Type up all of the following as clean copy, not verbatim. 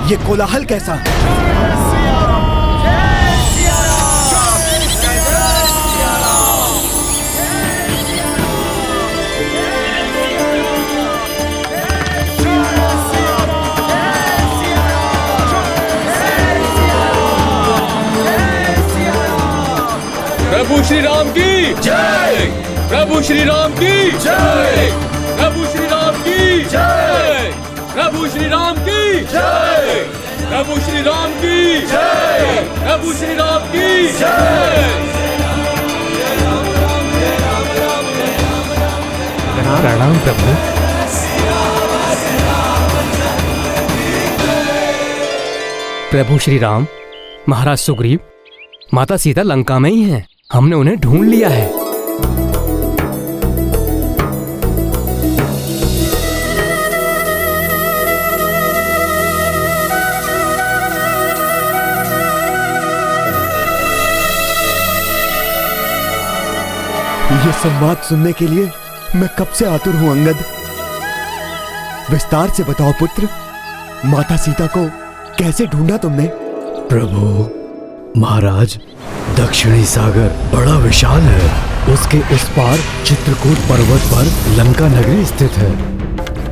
ये कोलाहल कैसा? प्रभु श्री राम की जय। प्रभु श्री राम की जय। प्रभु श्री राम की जय। प्रभु श्री राम की जय। प्रभु श्री राम की जय। प्रभु श्री राम की जय। प्रणाम प्रभु। प्रभु श्री राम, महाराज सुग्रीव, माता सीता लंका में ही हैं। हमने उन्हें ढूंढ लिया है। ये संवाद सुनने के लिए मैं कब से आतुर हूं अंगद। विस्तार से बताओ पुत्र, माता सीता को कैसे ढूंढा तुमने? प्रभु महाराज, दक्षिणी सागर बड़ा विशाल है। उसके उस पार चित्रकूट पर्वत पर लंका नगरी स्थित है।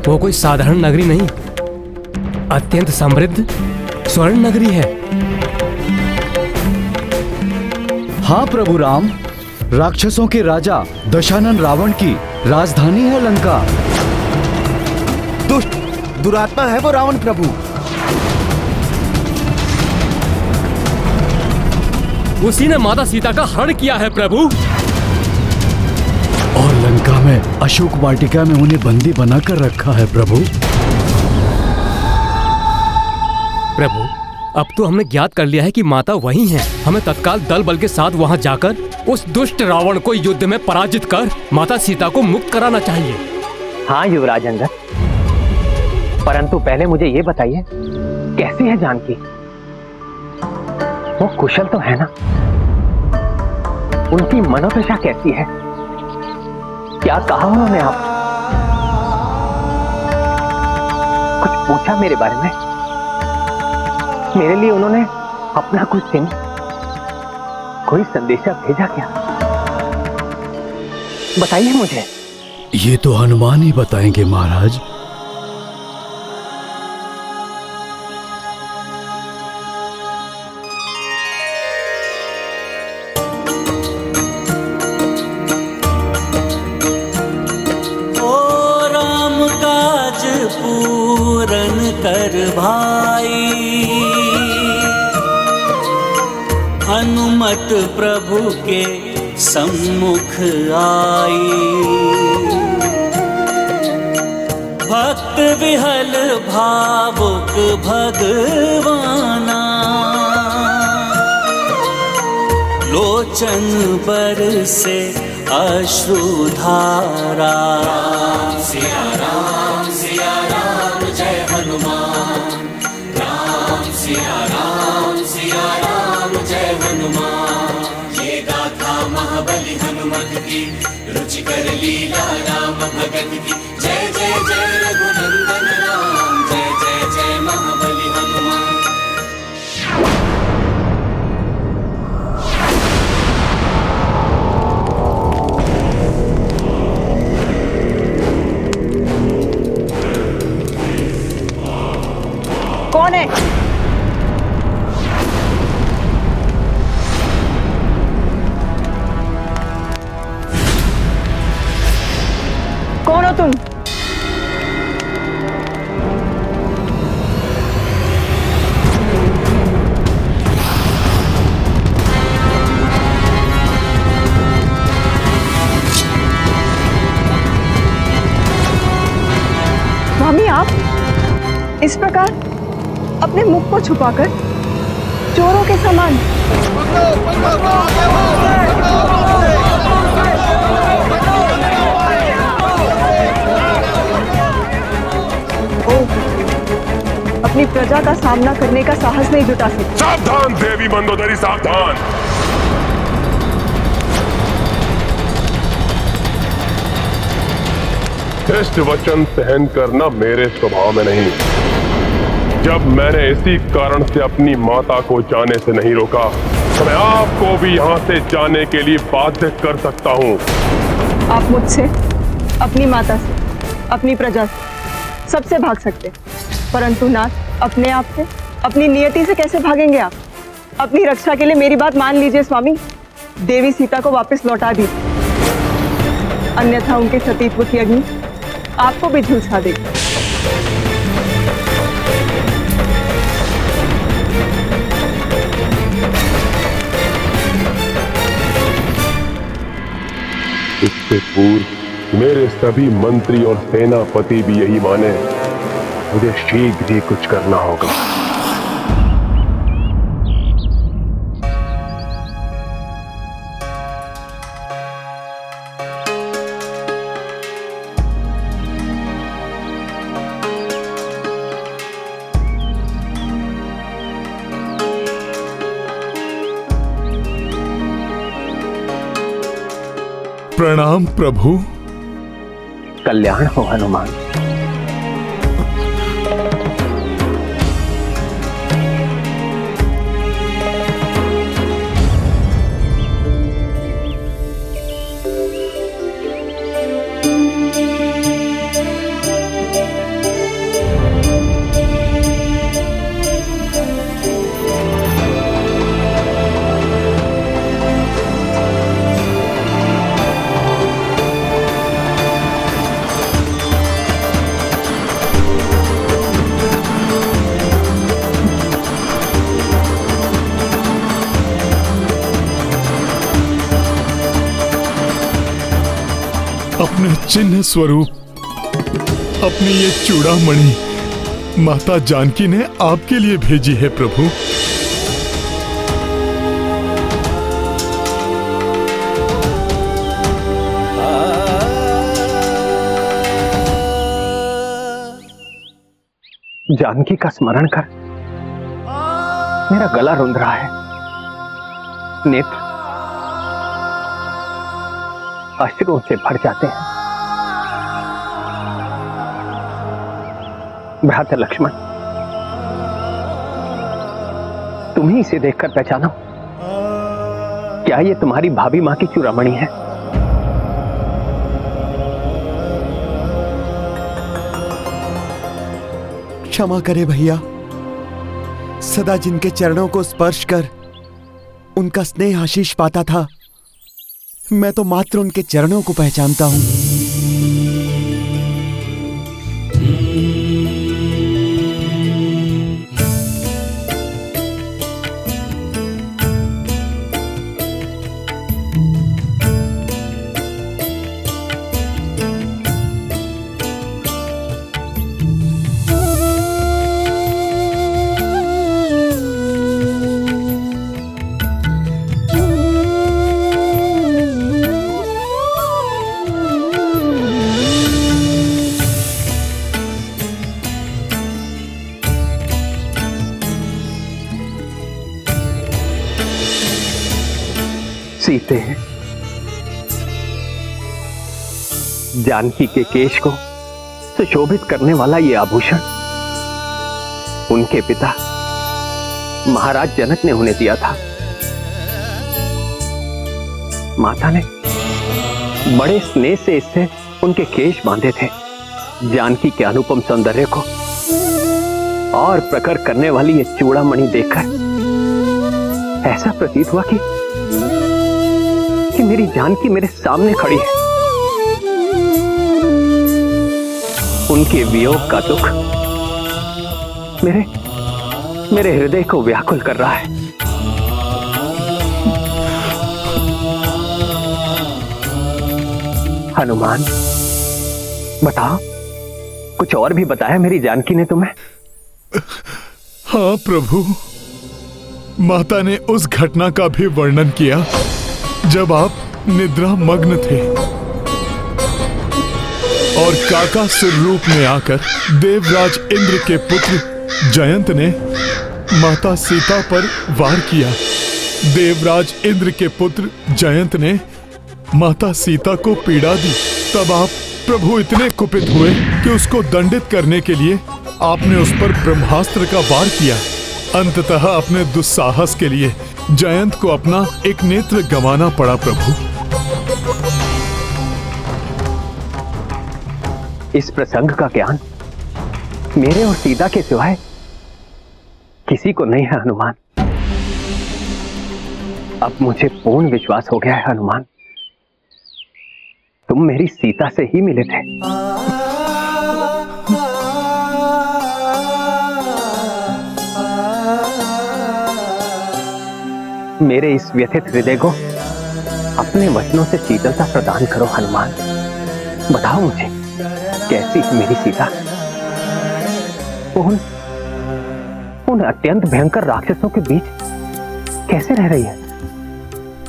वो कोई साधारण नगरी नहीं, अत्यंत समृद्ध स्वर्ण नगरी है। हाँ प्रभु राम, राक्षसों के राजा दशानन रावण की राजधानी है लंका। दुष्ट दुरात्मा है वो रावण प्रभु। उसी ने माता सीता का हरण किया है प्रभु। और लंका में अशोक वाटिका में उन्हें बंदी बनाकर रखा है प्रभु। प्रभु, अब तो हमने ज्ञात कर लिया है कि माता वही हैं। हमें तत्काल दल बल के साथ वहां जाकर उस दुष्ट रावण को युद्ध में पराजित कर माता सीता को मुक्त कराना चाहिए। हाँ युवराज अंगद, परंतु पहले मुझे ये बताइए, कैसी है जानकी? वो कुशल तो है ना? उनकी मनोदशा कैसी है? क्या कहा उन्होंने आप? कुछ पूछा मेरे बारे में? मेरे लिए उन्होंने अपना कुछ चिन्ह, कोई संदेशा भेजा क्या? बताइए मुझे। ये तो हनुमान ही बताएंगे महाराज। कर भाई, हनुमत प्रभु के सम्मुख आई। भक्त विहल भावुक भगवाना, लोचन बरसे अश्रुधारा। सिया राम जय हनुमान। राम सिया राम जय हनुमान। ये गाथा महाबली हनुमत की, रुचिकर लीला राम भगत की। जय जय जय रघुनंदन राम, जय जय जय महाबली हनुमान। कौन है? कौन हो तुम? स्वामी, आप इस प्रकार अपने मुख को छुपाकर चोरों के समान। अपनी प्रजा का सामना करने का साहस नहीं जुटा सकते। सावधान देवी मंदोदरी, सावधान। शिष्ट वचन सहन करना मेरे स्वभाव में नहीं। जब मैंने इसी कारण से अपनी माता को जाने से नहीं रोका, तो मैं आपको भी यहाँ से जाने के लिए बाध्य कर सकता हूँ। आप मुझसे, अपनी माता से, अपनी प्रजा से, सबसे भाग सकते, परंतु नाथ अपने आप से, अपनी नियति से कैसे भागेंगे आप? अपनी रक्षा के लिए मेरी बात मान लीजिए स्वामी। देवी सीता को वापस लौटा दी, अन्यथा उनके सतीत्व की अग्नि आपको भी झुलसा देगी। इससे पूर्व मेरे सभी मंत्री और सेनापति भी यही माने, मुझे शीघ्र ही कुछ करना होगा। प्रणाम प्रभु। कल्याण हो हनुमान। अपने चिन्ह स्वरूप अपनी ये चूड़ामणि माता जानकी ने आपके लिए भेजी है प्रभु। जानकी का स्मरण कर मेरा गला रुंध रहा है, नेत्र अश्रुओं से भर जाते हैं। भ्राता लक्ष्मण, तुम ही इसे देखकर पहचानो, क्या ये तुम्हारी भाभी मां की चूड़ामणि है? क्षमा करे भैया, सदा जिनके चरणों को स्पर्श कर उनका स्नेह आशीष पाता था, मैं तो मात्र उनके चरणों को पहचानता हूं। सीते हैं जानकी के केश को सुशोभित करने वाला ये आभूषण उनके पिता महाराज जनक ने उन्हें दिया था। माता ने बड़े स्नेह से इससे उनके केश बांधे थे। जानकी के अनुपम सौंदर्य को और प्रखर करने वाली ये चूड़ामणि देखकर ऐसा प्रतीत हुआ कि मेरी जानकी मेरे सामने खड़ी है। उनके वियोग का दुख मेरे हृदय को व्याकुल कर रहा है। हनुमान, बताओ, कुछ और भी बताया मेरी जानकी ने तुम्हें? हाँ प्रभु, माता ने उस घटना का भी वर्णन किया जब आप निद्रा मग्न थे और काकासुर रूप में आकर देवराज इंद्र के पुत्र जयंत ने माता सीता पर वार किया। देवराज इंद्र के पुत्र जयंत ने माता सीता को पीड़ा दी। तब आप प्रभु इतने कुपित हुए कि उसको दंडित करने के लिए आपने उस पर ब्रह्मास्त्र का वार किया। अंततः अपने दुस्साहस के लिए जयंत को अपना एक नेत्र गंवाना पड़ा प्रभु। इस प्रसंग का ज्ञान मेरे और सीता के सिवाय किसी को नहीं है हनुमान। अब मुझे पूर्ण विश्वास हो गया है हनुमान, तुम मेरी सीता से ही मिले थे। मेरे इस व्यथित हृदय को अपने वचनों से शीतलता प्रदान करो हनुमान। बताओ मुझे कैसी है मेरी सीता? उन अत्यंत भयंकर राक्षसों के बीच कैसे रह रही है?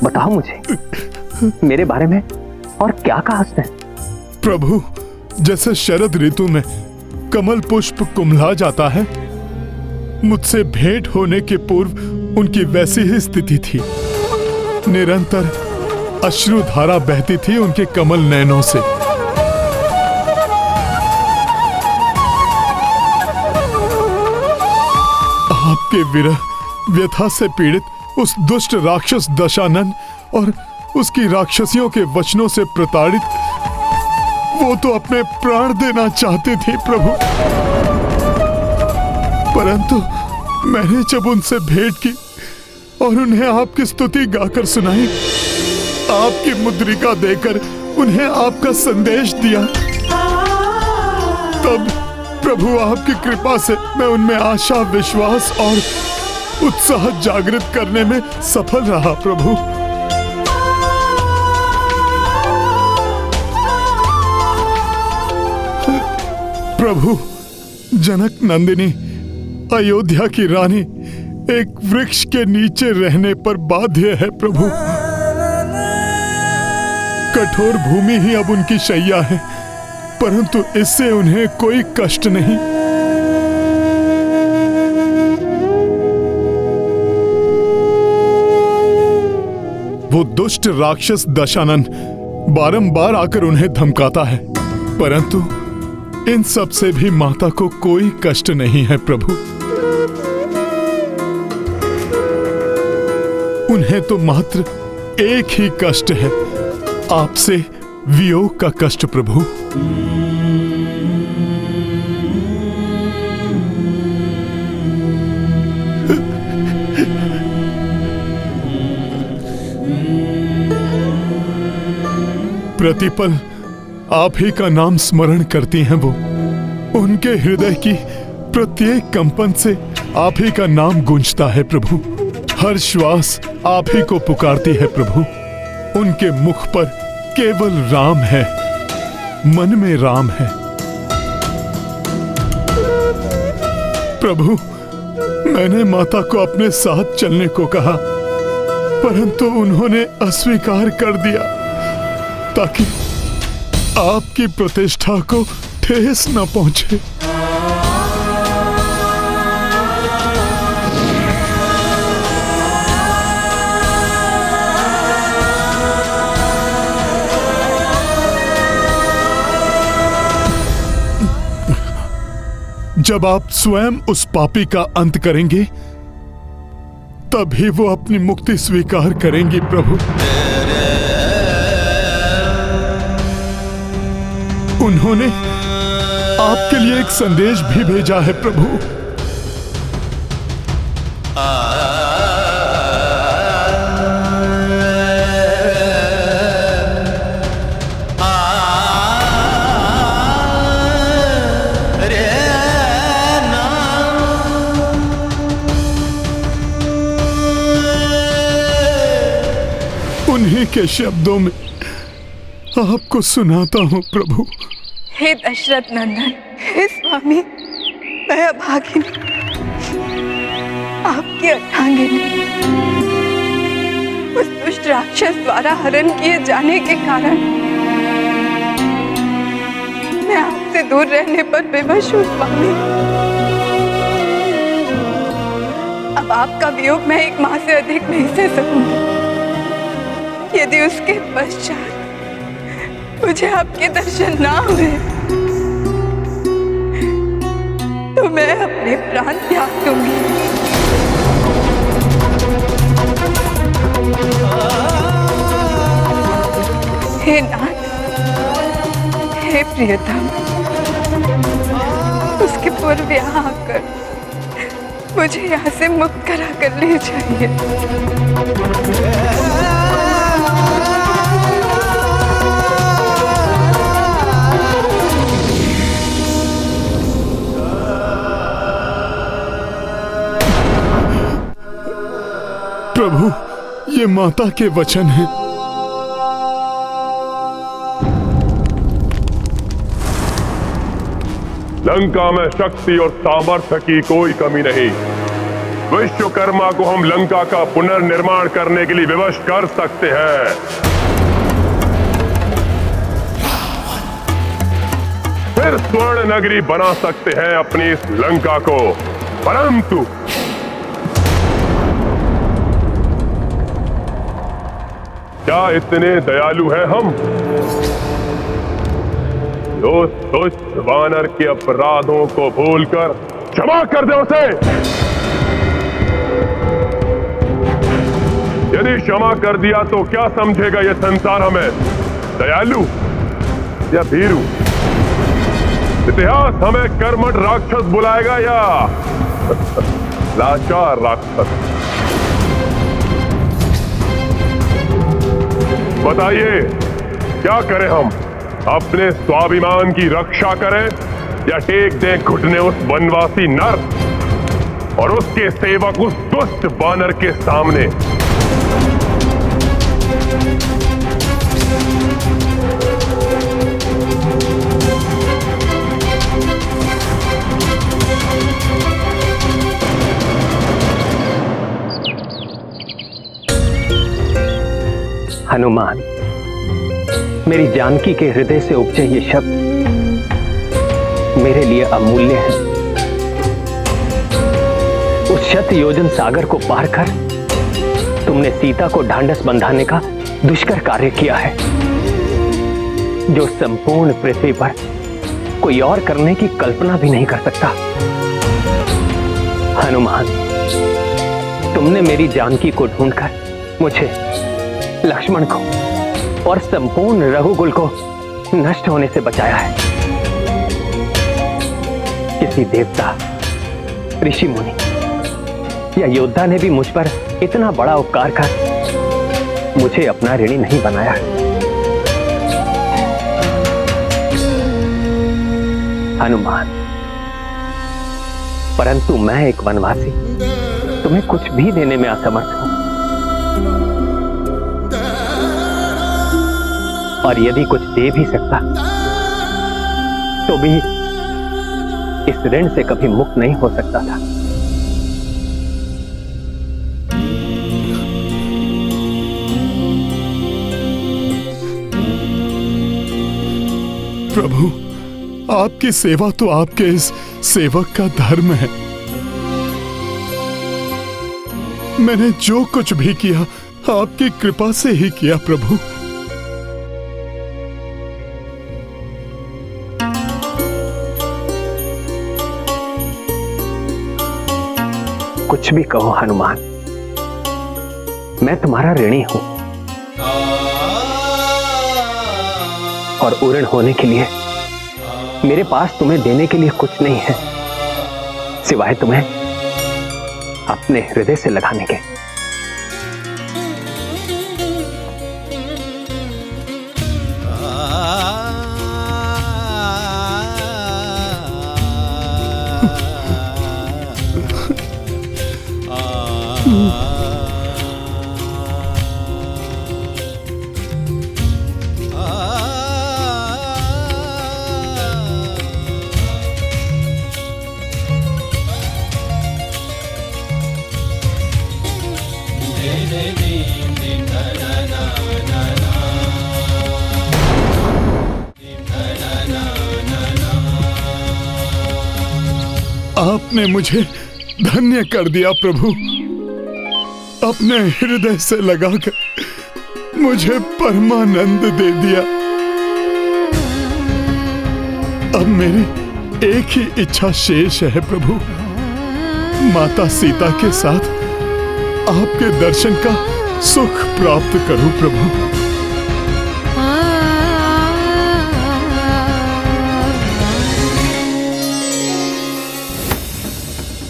बताओ मुझे मेरे बारे में और क्या कहा उसने? प्रभु, जैसे शरद ऋतु में कमल पुष्प कुम्हला जाता है, मुझसे भेंट होने के पूर्व उनकी वैसी ही स्थिति थी। निरंतर अश्रुधारा बहती थी उनके कमल नयनों से। आपके विरह व्यथा से पीड़ित उस दुष्ट राक्षस दशानन और उसकी राक्षसियों के वचनों से प्रताड़ित वो तो अपने प्राण देना चाहते थे प्रभु, परंतु मैंने जब उनसे भेंट की और उन्हें आपकी स्तुति गाकर सुनाई, आपकी मुद्रिका देकर उन्हें आपका संदेश दिया, तब प्रभु आपकी कृपा से मैं उनमें आशा, विश्वास और उत्साह जागृत करने में सफल रहा प्रभु। प्रभु, जनक नंदिनी अयोध्या की रानी एक वृक्ष के नीचे रहने पर बाध्य है प्रभु। कठोर भूमि ही अब उनकी शैया है, परंतु इससे उन्हें कोई कष्ट नहीं। वो दुष्ट राक्षस दशानन बारंबार आकर उन्हें धमकाता है, परंतु इन सब से भी माता को कोई कष्ट नहीं है प्रभु। उन्हें तो मात्र एक ही कष्ट है, आपसे वियोग का कष्ट प्रभु। प्रतिपल आप ही का नाम स्मरण करती हैं वो। उनके हृदय की प्रत्येक कंपन से आप ही का नाम गूंजता है प्रभु। हर श्वास आप ही को पुकारती है प्रभु। उनके मुख पर केवल राम है, मन में राम है। प्रभु, मैंने माता को अपने साथ चलने को कहा, परंतु उन्होंने अस्वीकार कर दिया ताकि आपकी प्रतिष्ठा को ठेस न पहुंचे। जब आप स्वयं उस पापी का अंत करेंगे, तभी वो अपनी मुक्ति स्वीकार करेंगी प्रभु। उन्होंने आपके लिए एक संदेश भी भेजा है प्रभु। उन्हीं के शब्दों में आपको सुनाता हूं प्रभु। हे दशरथ नंदन, हे स्वामी, मैं अभागिनी, आपकी अर्धांगिनी, उस दुष्ट राक्षस द्वारा हरण किए जाने के कारण मैं आपसे दूर रहने पर विवश हूँ स्वामी। अब आपका वियोग मैं एक माह से अधिक नहीं सह सकूंगी। यदि उसके पश्चात मुझे आपके दर्शन ना हुए तो मैं अपने प्राण त्याग दूंगी। हे नाथ, हे प्रियतम, उसके पूर्व यहाँ आकर मुझे यहाँ से मुक्त करा कर ले जाइए। प्रभु, ये माता के वचन हैं। लंका में शक्ति और सामर्थ्य की कोई कमी नहीं। विश्वकर्मा को हम लंका का पुनर्निर्माण करने के लिए विवश कर सकते हैं। फिर स्वर्ण नगरी बना सकते हैं अपनी इस लंका को। परंतु क्या इतने दयालु हैं हम? उस दुष्ट वानर के अपराधों को भूलकर क्षमा कर दे उसे। यदि क्षमा कर दिया तो क्या समझेगा यह संसार हमें, दयालु या भीरू? इतिहास हमें कर्मठ राक्षस बुलाएगा या लाचार राक्षस? बताइए, क्या करें हम? अपने स्वाभिमान की रक्षा करें या टेक दें घुटने उस वनवासी नर और उसके सेवक उस दुष्ट वानर के सामने? हनुमान, मेरी जानकी के हृदय से उपजे ये शब्द मेरे लिए अमूल्य है। उस शत योजन सागर को पार कर तुमने सीता को ढांढस बंधाने का दुष्कर कार्य किया है, जो संपूर्ण पृथ्वी पर कोई और करने की कल्पना भी नहीं कर सकता। हनुमान, तुमने मेरी जानकी को ढूंढकर मुझे, लक्ष्मण को और संपूर्ण रघुकुल को नष्ट होने से बचाया है। किसी देवता, ऋषि मुनि या योद्धा ने भी मुझ पर इतना बड़ा उपकार कर मुझे अपना ऋणी नहीं बनाया। हनुमान, परंतु मैं एक वनवासी तुम्हें कुछ भी देने में असमर्थ हूं, और यदि कुछ दे भी सकता तो भी इस ऋण से कभी मुक्त नहीं हो सकता था। प्रभु, आपकी सेवा तो आपके इस सेवक का धर्म है। मैंने जो कुछ भी किया आपकी कृपा से ही किया प्रभु। कुछ भी कहो हनुमान, मैं तुम्हारा ऋणी हूं, और ऋण होने के लिए मेरे पास तुम्हें देने के लिए कुछ नहीं है सिवाय तुम्हें अपने हृदय से लगाने के। आपने मुझे धन्य कर दिया प्रभु। अपने हृदय से लगाकर मुझे परमानंद दे दिया। अब मेरी एक ही इच्छा शेष है प्रभु, माता सीता के साथ आपके दर्शन का सुख प्राप्त करूं प्रभु।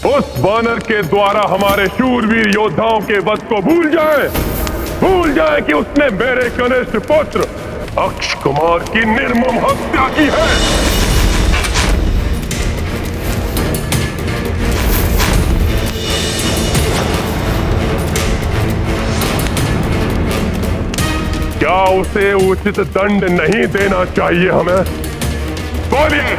उस वानर के द्वारा हमारे शूरवीर योद्धाओं के वध को भूल जाए कि उसने मेरे कनिष्ठ पुत्र अक्ष कुमार की निर्मम हत्या की है। क्या उसे उचित दंड नहीं देना चाहिए हमें? बोलिए।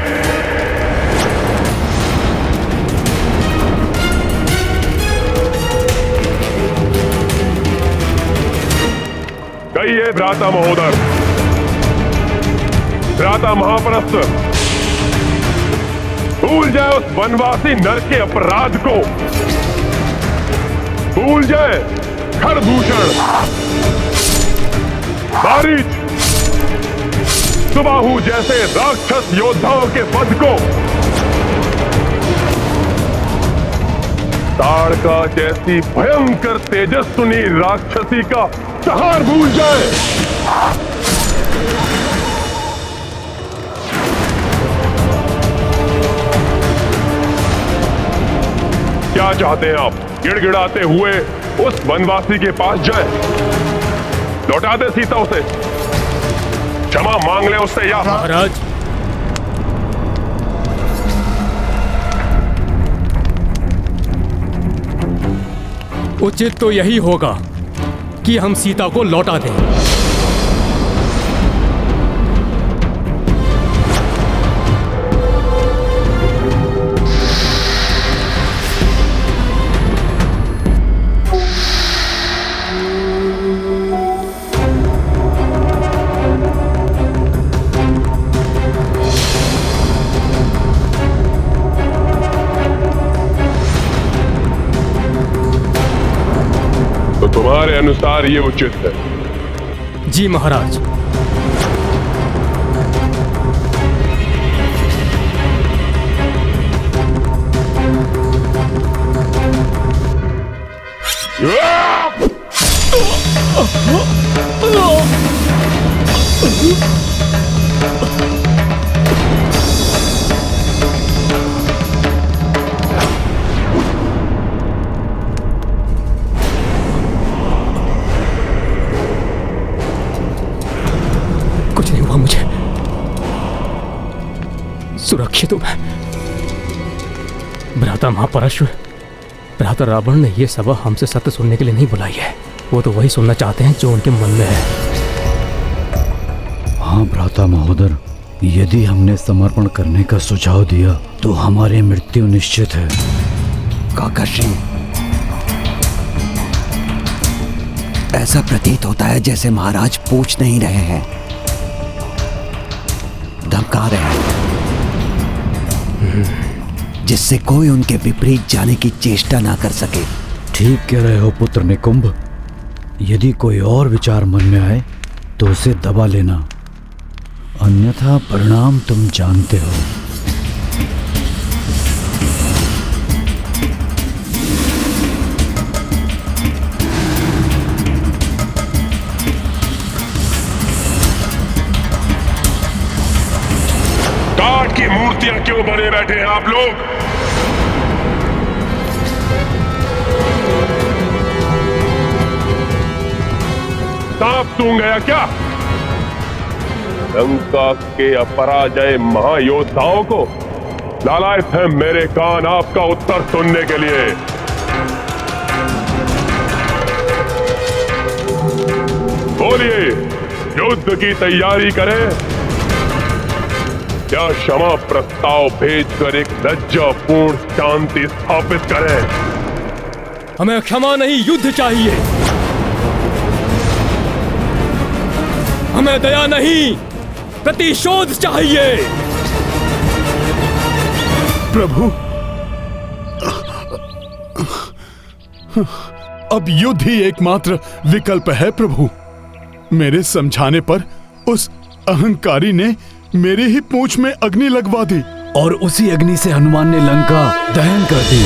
कहिए भ्राता महोदर, भ्राता महाप्रस्थ, भूल जाए उस वनवासी नर के अपराध को, भूल जाए खरदूषण, बारीच, सुबाहु जैसे राक्षस योद्धाओं के वध को, ताड़का जैसी भयंकर तेजस्विनी राक्षसी का संहार भूल जाए। क्या चाहते हैं आप? गिड़गिड़ाते हुए उस वनवासी के पास जाएं, लौटा दे सीता उसे, क्षमा मांग ले उससे, या महाराज उचित तो यही होगा कि हम सीता को लौटा दें। तुम्हारे अनुसार ये उचित है? जी महाराज। सुरक्षित हूं मैं। भ्राता महापराशर, भ्राता रावण ने यह सभा हमसे सत्य सुनने के लिए नहीं बुलाई है। वो तो वही सुनना चाहते हैं जो उनके मन में है। हाँ भ्राता महोदर, यदि हमने समर्पण करने का सुझाव दिया तो हमारी मृत्यु निश्चित है। काकाश्री, ऐसा प्रतीत होता है जैसे महाराज पूछ नहीं रहे हैं, धमका रहे हैं, जिससे कोई उनके विपरीत जाने की चेष्टा ना कर सके। ठीक कह रहे हो पुत्र निकुंभ। यदि कोई और विचार मन में आए तो उसे दबा लेना, अन्यथा परिणाम तुम जानते हो। काठ की मूर्तियां क्यों बने बैठे हैं आप लोग? सांप सूंघ गया क्या? लंका के अपराजय महायोद्धाओं को लालायत है मेरे कान आपका उत्तर सुनने के लिए। बोलिए, युद्ध की तैयारी करें या क्षमा प्रस्ताव भेजकर एक लज्जापूर्ण शांति स्थापित करें? हमें क्षमा नहीं, युद्ध चाहिए। हमें दया नहीं, प्रतिशोध चाहिए। प्रभु, अब युद्ध ही एकमात्र विकल्प है प्रभु। मेरे समझाने पर उस अहंकारी ने मेरी ही पूंछ में अग्नि लगवा दी और उसी अग्नि से हनुमान ने लंका दहन कर दी।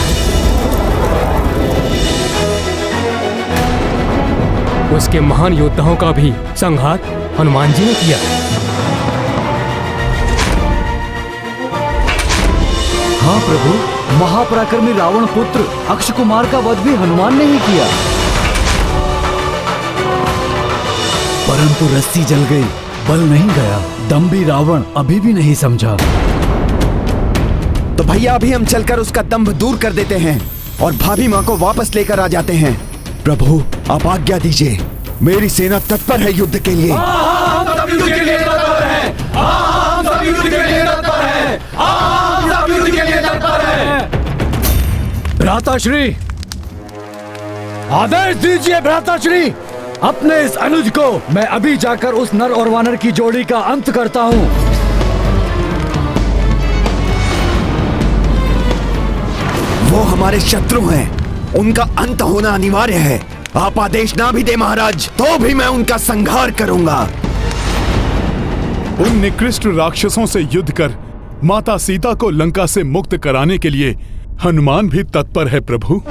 उसके महान योद्धाओं का भी संहार हनुमान जी ने किया। हाँ प्रभु, महापराक्रमी रावण पुत्र अक्ष कुमार का वध भी हनुमान ने ही किया। परंतु रस्सी जल गई, बल नहीं गया। दम्भी रावण अभी भी नहीं समझा। तो भैया अभी हम चलकर उसका दंभ दूर कर देते हैं और भाभी माँ को वापस लेकर आ जाते हैं। प्रभु आप आज्ञा दीजिए, मेरी सेना तत्पर है युद्ध के लिए। भ्राताश्री, आदेश दीजिए भ्राताश्री। अपने इस अनुज को मैं अभी जाकर उस नर और वानर की जोड़ी का अंत करता हूँ। वो हमारे शत्रु हैं, उनका अंत होना अनिवार्य है। आप आदेश ना भी दे महाराज तो भी मैं उनका संहार करूंगा। उन निकृष्ट राक्षसों से युद्ध कर माता सीता को लंका से मुक्त कराने के लिए हनुमान भी तत्पर है प्रभु।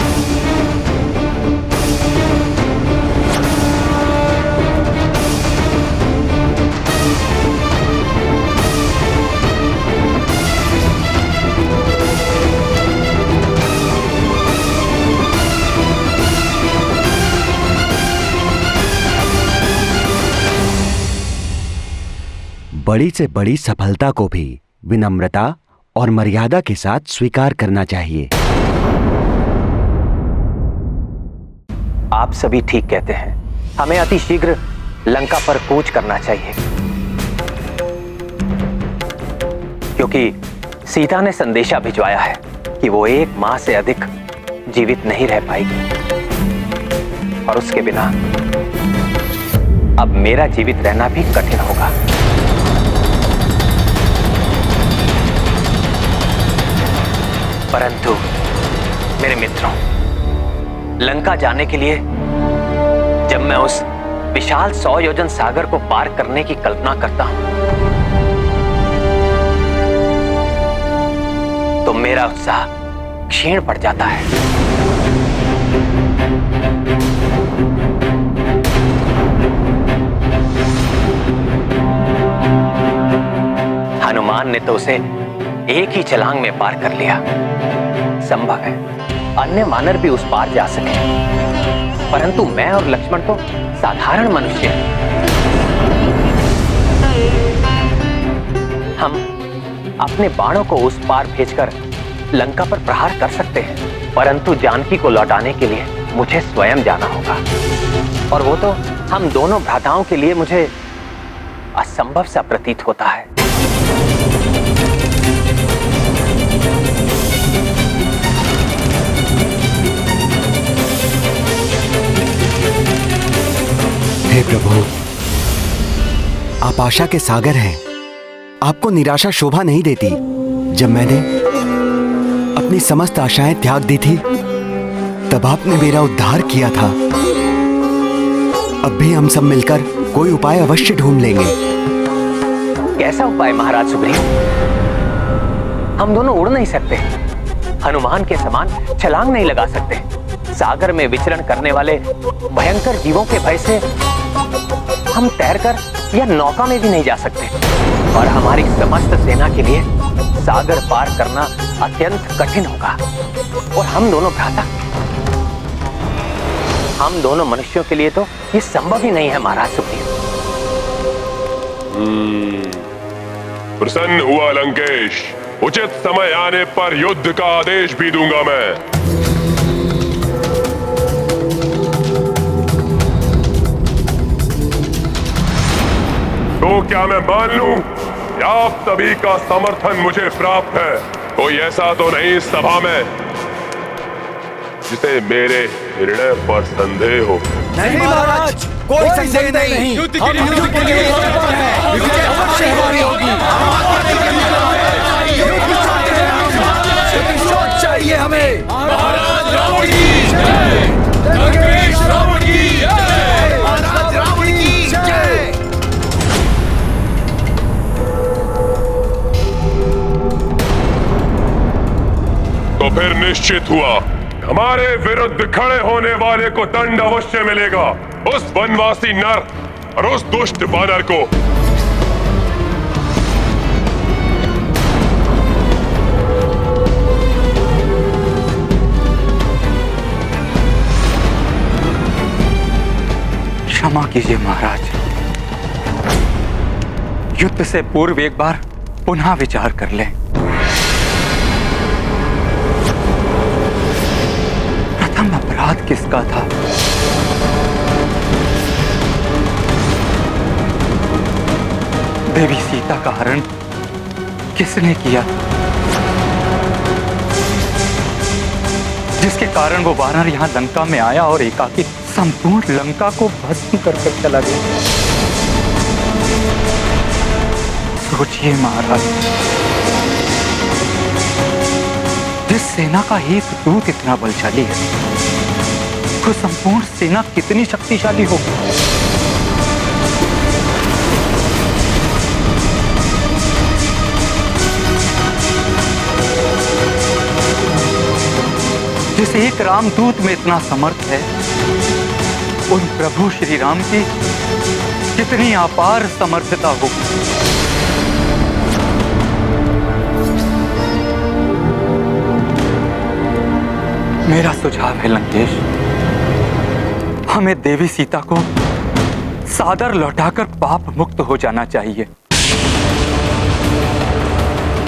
बड़ी से बड़ी सफलता को भी विनम्रता और मर्यादा के साथ स्वीकार करना चाहिए। आप सभी ठीक कहते हैं, हमें अति शीघ्र लंका पर कूच करना चाहिए, क्योंकि सीता ने संदेशा भिजवाया है कि वो 1 माह से अधिक जीवित नहीं रह पाएगी और उसके बिना अब मेरा जीवित रहना भी कठिन होगा। परंतु मेरे मित्रों, लंका जाने के लिए जब मैं उस विशाल 100 योजन सागर को पार करने की कल्पना करता हूं तो मेरा उत्साह क्षीण पड़ जाता है। हनुमान ने तो उसे एक ही छलांग में पार कर लिया। संभव है अन्य वानर भी उस पार जा सके, परंतु मैं और लक्ष्मण तो साधारण मनुष्य हैं। हम अपने बाणों को उस पार भेजकर लंका पर प्रहार कर सकते हैं, परंतु जानकी को लौटाने के लिए मुझे स्वयं जाना होगा, और वो तो हम दोनों भ्राताओं के लिए मुझे असंभव सा प्रतीत होता है। हे प्रभु, आप आशा के सागर हैं। आपको निराशा शोभा नहीं देती। जब मैंने अपनी समस्त आशाएं त्याग दी थी तब आपने मेरा उद्धार किया था। अब भी हम सब मिलकर कोई उपाय अवश्य ढूंढ लेंगे। कैसा उपाय महाराज सुग्रीव? हम दोनों उड़ नहीं सकते, हनुमान के समान छलांग नहीं लगा सकते, सागर में विचरण करने वाले भयंकर जीवों के भय से हम तैरकर या नौका में भी नहीं जा सकते, और हमारी समस्त सेना के लिए सागर पार करना अत्यंत कठिन होगा। और हम दोनों भ्राता, हम दोनों मनुष्यों के लिए तो ये संभव ही नहीं है महाराज सुग्रीव। प्रसन्न हुआ लंकेश, उचित समय आने पर युद्ध का आदेश भी दूंगा मैं। तो क्या मैं मान लूं कि आप सभी का समर्थन मुझे प्राप्त है? कोई ऐसा तो नहीं इस सभा में जिसे मेरे निर्णय पर संदेह हो? नहीं महाराज, कोई संदेह नहीं। युद्ध के लिए विजय अवश्य हमारी होगी। चाहिए हमें। महाराज रावण की जय, लंकेश रावण की जय, महाराज रावण की जय। निश्चित हुआ। हमारे विरुद्ध खड़े होने वाले को दंड अवश्य मिलेगा, उस वनवासी नर और उस दुष्ट बानर को। क्षमा कीजिए महाराज, युद्ध से पूर्व एक बार पुनः विचार कर लें। प्रथम अपराध किसका था? देवी सीता का हरण किसने किया, जिसके कारण वो वानर यहां लंका में आया और एकाकी संपूर्ण लंका को भस्म करके चला गया? सोचिए महाराज, जिस सेना का एक दूत इतना बलशाली है, तो संपूर्ण सेना कितनी शक्तिशाली होगी। जिस एक रामदूत में इतना समर्थ है, उन प्रभु श्री राम की कितनी अपार समर्थता होगी। मेरा सुझाव है लंकेश, हमें देवी सीता को सादर लौटाकर पाप मुक्त हो जाना चाहिए।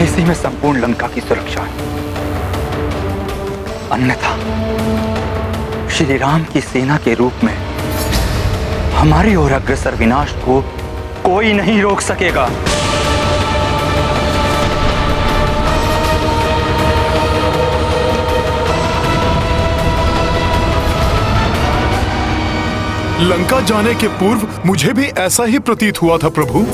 इसी में संपूर्ण लंका की सुरक्षा है। अन्यथा श्री राम की सेना के रूप में हमारी ओर अग्रसर विनाश को कोई नहीं रोक सकेगा। लंका जाने के पूर्व मुझे भी ऐसा ही प्रतीत हुआ था प्रभु।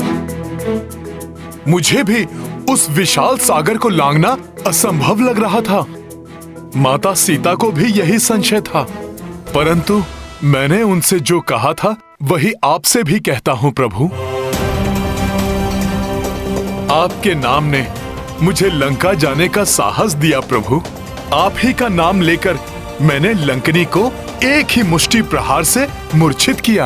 मुझे भी उस विशाल सागर को लांघना असंभव लग रहा था। माता सीता को भी यही संशय था, परंतु मैंने उनसे जो कहा था वही आपसे भी कहता हूं प्रभु। आपके नाम ने मुझे लंका जाने का साहस दिया प्रभु। आप ही का नाम लेकर मैंने लंकनी को एक ही मुष्टि प्रहार से मूर्छित किया।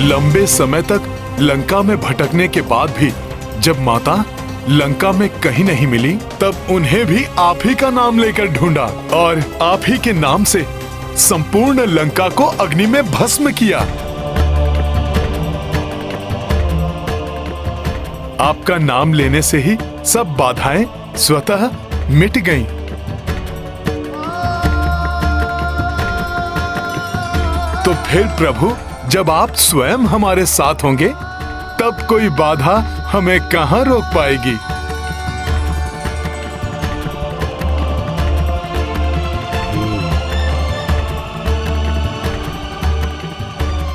लंबे समय तक लंका में भटकने के बाद भी जब माता लंका में कहीं नहीं मिली, तब उन्हें भी आप ही का नाम लेकर ढूंढा और आप ही के नाम से संपूर्ण लंका को अग्नि में भस्म किया। आपका नाम लेने से ही सब बाधाएं स्वतः मिट गईं। तो फिर प्रभु, जब आप स्वयं हमारे साथ होंगे, तब कोई बाधा हमें कहां रोक पाएगी।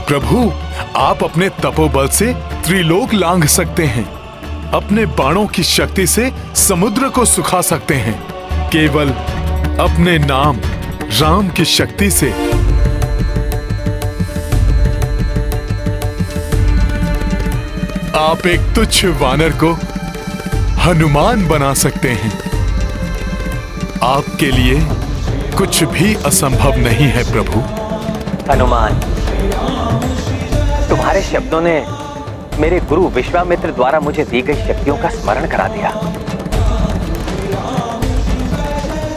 प्रभु, आप अपने तपोबल से त्रिलोक लांघ सकते हैं, अपने बाणों की शक्ति से समुद्र को सुखा सकते हैं, केवल अपने नाम राम की शक्ति से। आप एक तुच्छ वानर को हनुमान बना सकते हैं। आपके लिए कुछ भी असंभव नहीं है प्रभु। हनुमान, तुम्हारे शब्दों ने मेरे गुरु विश्वामित्र द्वारा मुझे दी गई शक्तियों का स्मरण करा दिया।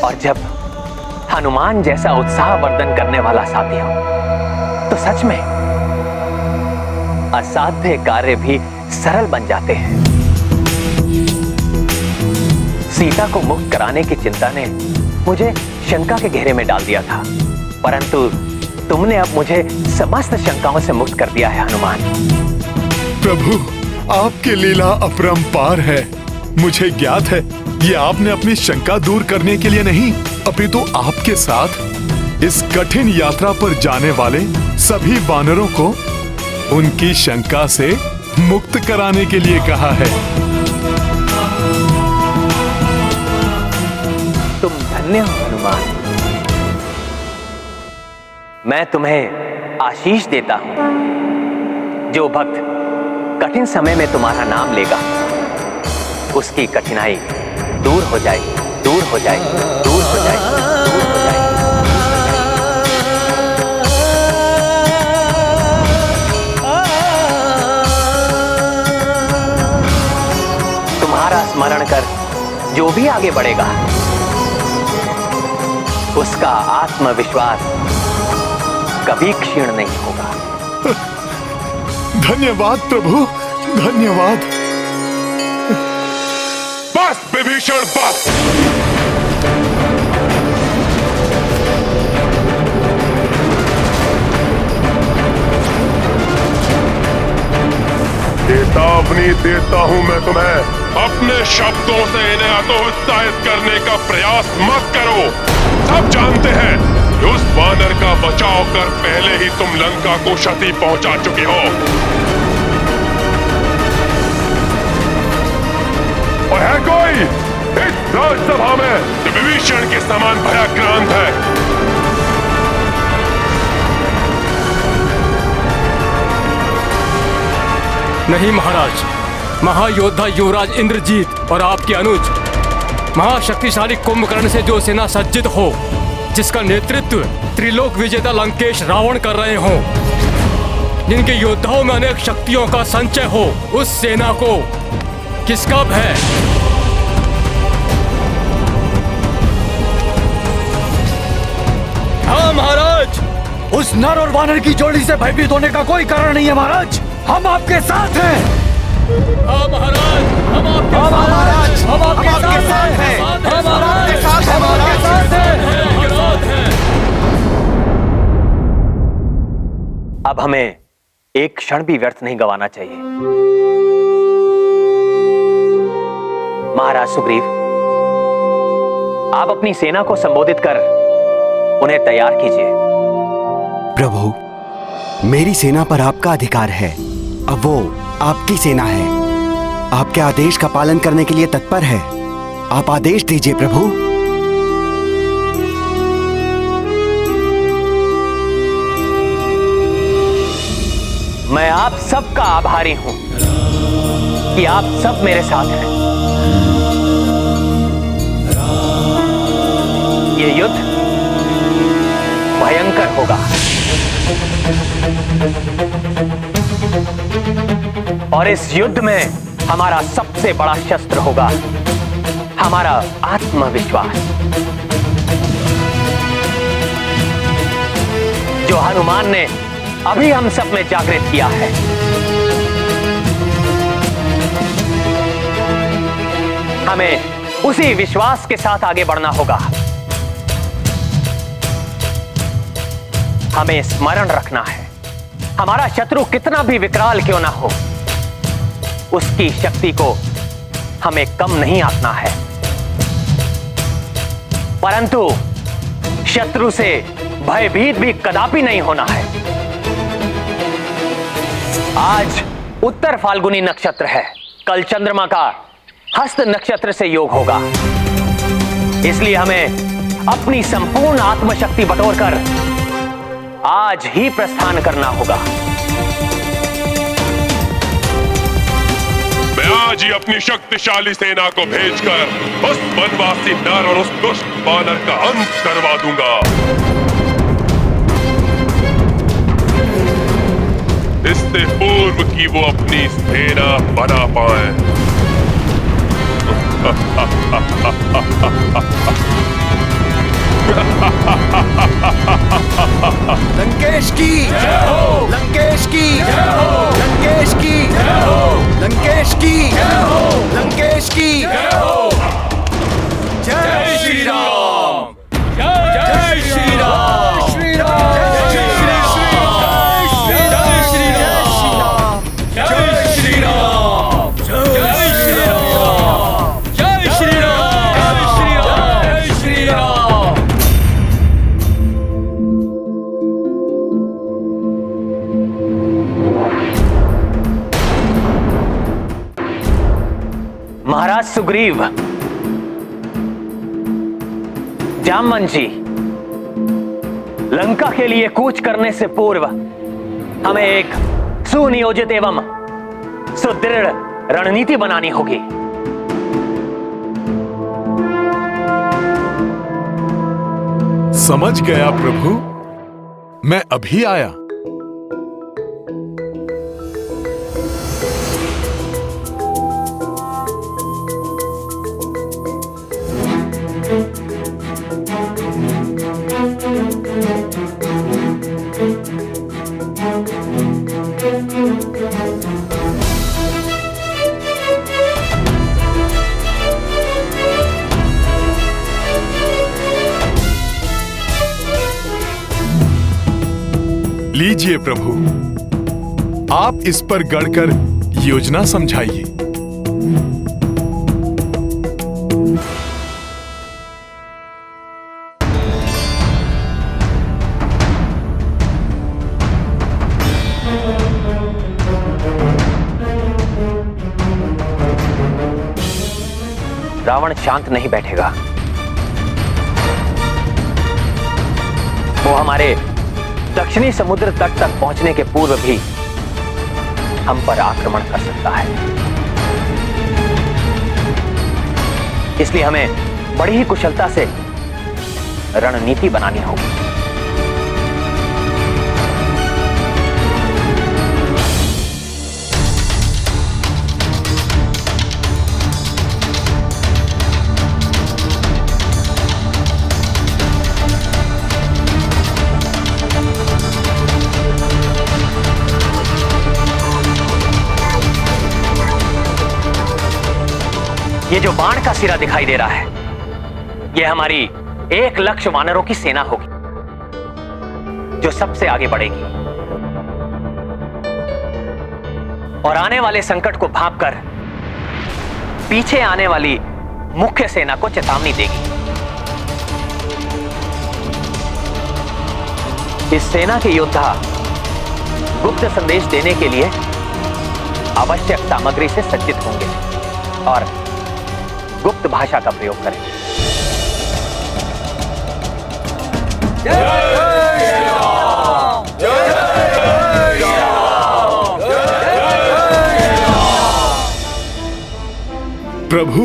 और जब हनुमान जैसा उत्साहवर्धन करने वाला साथी हो, तो सच में असाध्य कार्य भी सरल बन जाते हैं। सीता को मुक्त कराने की चिंता ने मुझे शंका के घेरे में डाल दिया था, परंतु तुमने अब मुझे समस्त शंकाओं से मुक्त कर दिया है हनुमान। प्रभु, आपकी लीला अपरंपार है। मुझे ज्ञात है ये आपने अपनी शंका दूर करने के लिए नहीं, अपितु आपके साथ इस कठिन यात्रा पर जाने वाले सभी वानरों को उनकी शंका से मुक्त कराने के लिए कहा है। तुम धन्य हो हनुमान। मैं तुम्हें आशीष देता हूं। जो भक्त कठिन समय में तुम्हारा नाम लेगा, उसकी कठिनाई दूर हो हो जाएगी, दूर हो जाएगी, दूर हो जाएगी। तुम्हारा स्मरण कर जो भी आगे बढ़ेगा, उसका आत्मविश्वास कभी क्षीण नहीं होगा। धन्यवाद प्रभु, धन्यवाद। बस विभीषण बस। चेतावनी देता हूं मैं तुम्हें, अपने शब्दों से इन्हें हतोत्साहित करने का प्रयास मत करो। सब जानते हैं कि उस वानर का बचाव कर पहले ही तुम लंका को क्षति पहुंचा चुके हो। और है कोई इस राजसभा में जो विभीषण के समान भयाक्रांत है? नहीं महाराज, महायोद्धा युवराज इंद्रजीत और आपके अनुज महाशक्तिशाली कुंभकर्ण से जो सेना सज्जित हो, जिसका नेतृत्व त्रिलोक विजेता लंकेश रावण कर रहे हो, जिनके योद्धाओं में अनेक शक्तियों का संचय हो, उस सेना को किसका भय? हाँ महाराज, उस नर और वानर की जोड़ी से भयभीत होने का कोई कारण नहीं है महाराज। हम आपके साथ हैं। हाँ महाराज, हम आपके हाँ महाराज, हम आपके साथ हैं। हम आपके साथ हैं महाराज। अब हमें एक क्षण भी व्यर्थ नहीं गंवाना चाहिए। महाराज सुग्रीव, आप अपनी सेना को संबोधित कर उन्हें तैयार कीजिए। प्रभु, मेरी सेना पर आपका अधिकार है। अब वो आपकी सेना है, आपके आदेश का पालन करने के लिए तत्पर है। आप आदेश दीजिए प्रभु। मैं आप सबका आभारी हूं कि आप सब मेरे साथ हैं। ये युद्ध भयंकर होगा और इस युद्ध में हमारा सबसे बड़ा शस्त्र होगा हमारा आत्मविश्वास, जो हनुमान ने अभी हम सब में जागृत किया है। हमें उसी विश्वास के साथ आगे बढ़ना होगा। हमें स्मरण रखना है, हमारा शत्रु कितना भी विकराल क्यों ना हो, उसकी शक्ति को हमें कम नहीं आंकना है, परंतु शत्रु से भयभीत भी कदापि नहीं होना है। आज उत्तर फाल्गुनी नक्षत्र है, कल चंद्रमा का हस्त नक्षत्र से योग होगा, इसलिए हमें अपनी संपूर्ण आत्मशक्ति बटोरकर आज ही प्रस्थान करना होगा। मैं आज ही अपनी शक्तिशाली सेना को भेजकर उस वनवासी नर और उस दुष्ट वानर का अंत करवा दूंगा। इससे पूर्व कि वो अपनी सेना बना पाए। लंकेश की जय हो, लंकेश की जय हो, लंकेश की जय हो, लंकेश की जय हो, लंकेश की जय हो। जय श्री राम, जय श्री राम, श्री राम, जय श्री राम, जय श्री राम, जय श्री राम, जय श्री राम, जय श्री राम, जय श्री राम। महाराज सुग्रीव, जामवन जी, लंका के लिए कूच करने से पूर्व हमें एक सुनियोजित एवं सुदृढ़ रणनीति बनानी होगी। समझ गया प्रभु, मैं अभी आया। लीजिए प्रभु, आप इस पर गढ़कर योजना समझाइए। रावण शांत नहीं बैठेगा। वो हमारे दक्षिणी समुद्र तट तक पहुंचने के पूर्व भी हम पर आक्रमण कर सकता है। इसलिए हमें बड़ी ही कुशलता से रणनीति बनानी होगी। ये जो बाण का सिरा दिखाई दे रहा है, ये हमारी 1,00,000 वानरों की सेना होगी, जो सबसे आगे बढ़ेगी और आने वाले संकट को भांपकर पीछे आने वाली मुख्य सेना को चेतावनी देगी। इस सेना के योद्धा गुप्त संदेश देने के लिए आवश्यक सामग्री से सज्जित होंगे और गुप्त भाषा का प्रयोग करें। प्रभु,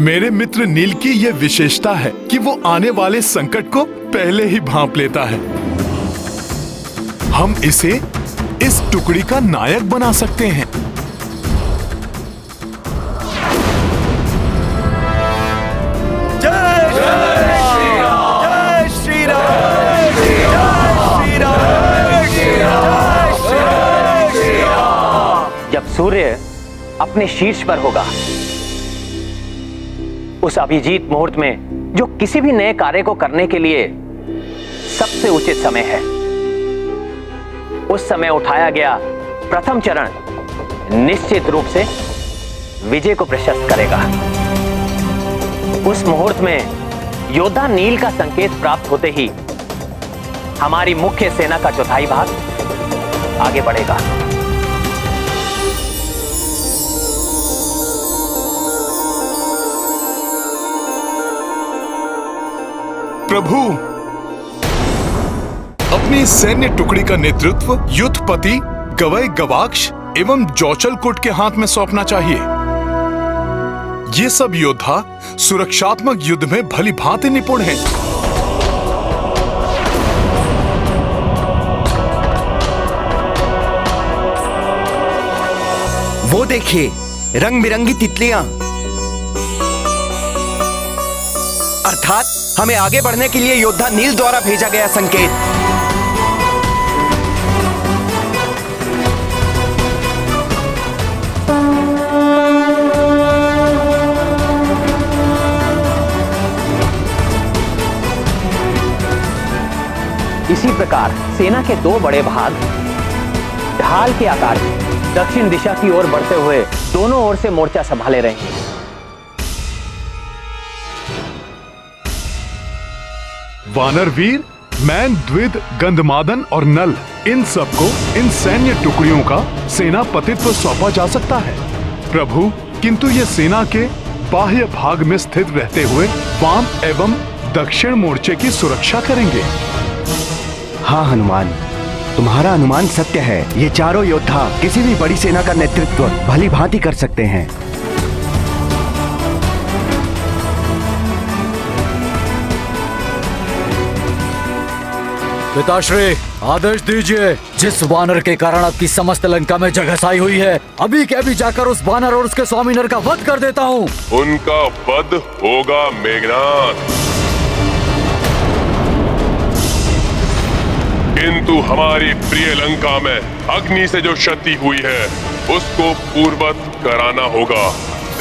मेरे मित्र नील की यह विशेषता है कि वो आने वाले संकट को पहले ही भांप लेता है। हम इसे इस टुकड़ी का नायक बना सकते हैं। जब सूर्य अपने शीर्ष पर होगा, उस अभिजीत मुहूर्त में जो किसी भी नए कार्य को करने के लिए सबसे उचित समय है, उस समय उठाया गया प्रथम चरण निश्चित रूप से विजय को प्रशस्त करेगा। उस मुहूर्त में योद्धा नील का संकेत प्राप्त होते ही हमारी मुख्य सेना का चौथाई भाग आगे बढ़ेगा। प्रभु, अपनी सैन्य टुकड़ी का नेतृत्व युद्धपति गवय गवाक्ष एवं जौचलकोट के हाथ में सौंपना चाहिए। ये सब योद्धा सुरक्षात्मक युद्ध में भली भांति निपुण हैं। वो देखिए, रंग बिरंगी तितलियां, अर्थात हमें आगे बढ़ने के लिए योद्धा नील द्वारा भेजा गया संकेत। इसी प्रकार सेना के दो बड़े भाग ढाल के आकार में दक्षिण दिशा की ओर बढ़ते हुए दोनों ओर से मोर्चा संभाले रहेंगे। वानरवीर, मैन, द्विद, गंधमादन और नल, इन सबको इन सैन्य टुकड़ियों का सेनापतित्व सौंपा जा सकता है प्रभु, किंतु ये सेना के बाह्य भाग में स्थित रहते हुए वाम एवं दक्षिण मोर्चे की सुरक्षा करेंगे। हाँ हनुमान, तुम्हारा अनुमान सत्य है। ये चारों योद्धा किसी भी बड़ी सेना का नेतृत्व भली भांति कर सकते हैं। पिताश्री, आदेश दीजिए। जिस वानर के कारण आपकी समस्त लंका में जगहसाई हुई है, अभी के अभी जाकर उस वानर और उसके स्वामी नर का वध कर देता हूँ। उनका वध होगा मेघनाथ, किंतु हमारी प्रिय लंका में अग्नि से जो क्षति हुई है उसको पूर्ववत कराना होगा।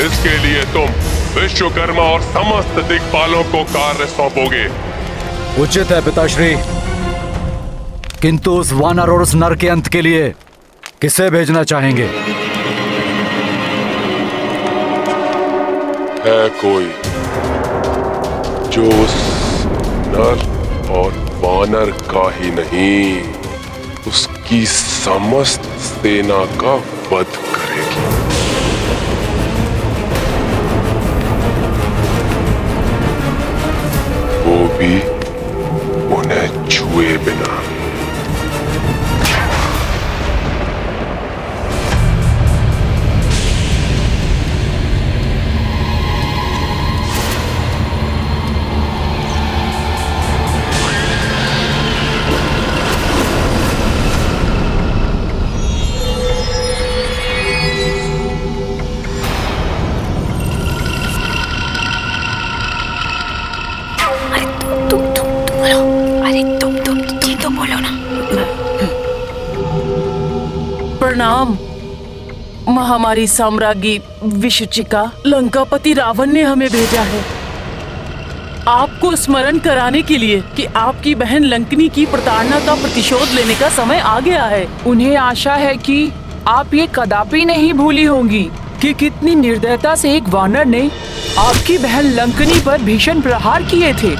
इसके लिए तुम विश्वकर्मा और समस्त दिक्पालों को कार्य सौंपोगे। उचित है पिताश्री, किंतु उस वानर और उस नर के अंत के लिए किसे भेजना चाहेंगे? है कोई जो उस नर और वानर का ही नहीं, उसकी समस्त सेना का वध करेगी। वो भी उन्हें छुए बिना। प्रणाम महामारी साम्राज्ञी विशुचिका। लंकापति रावण ने हमें भेजा है आपको स्मरण कराने के लिए कि आपकी बहन लंकनी की प्रताड़ना का प्रतिशोध लेने का समय आ गया है। उन्हें आशा है कि आप ये कदापि नहीं भूली होंगी कि कितनी निर्दयता से एक वानर ने आपकी बहन लंकनी पर भीषण प्रहार किए थे।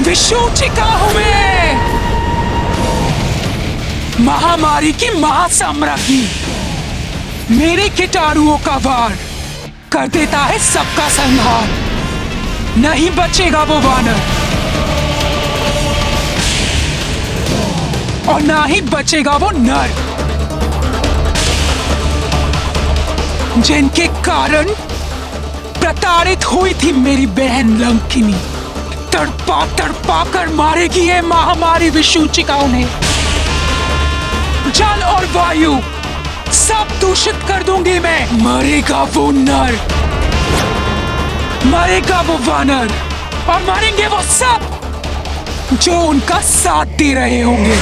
विशुचिका हूँ मैं, महामारी की महासाम्राज्ञी। मेरे कीटाणुओं का वार कर देता है सबका संहार। नहीं बचेगा वो वानर और ना ही बचेगा वो नर जिनके कारण प्रताड़ित हुई थी मेरी बहन लंकिनी। तड़पा तड़पा कर मारेगी ये महामारी विशुचिका उन्हें। जल और वायु सब दूषित कर दूंगी मैं। मरेगा वो नर, मरेगा वो वानर और मरेंगे वो सब जो उनका साथ दे रहे होंगे।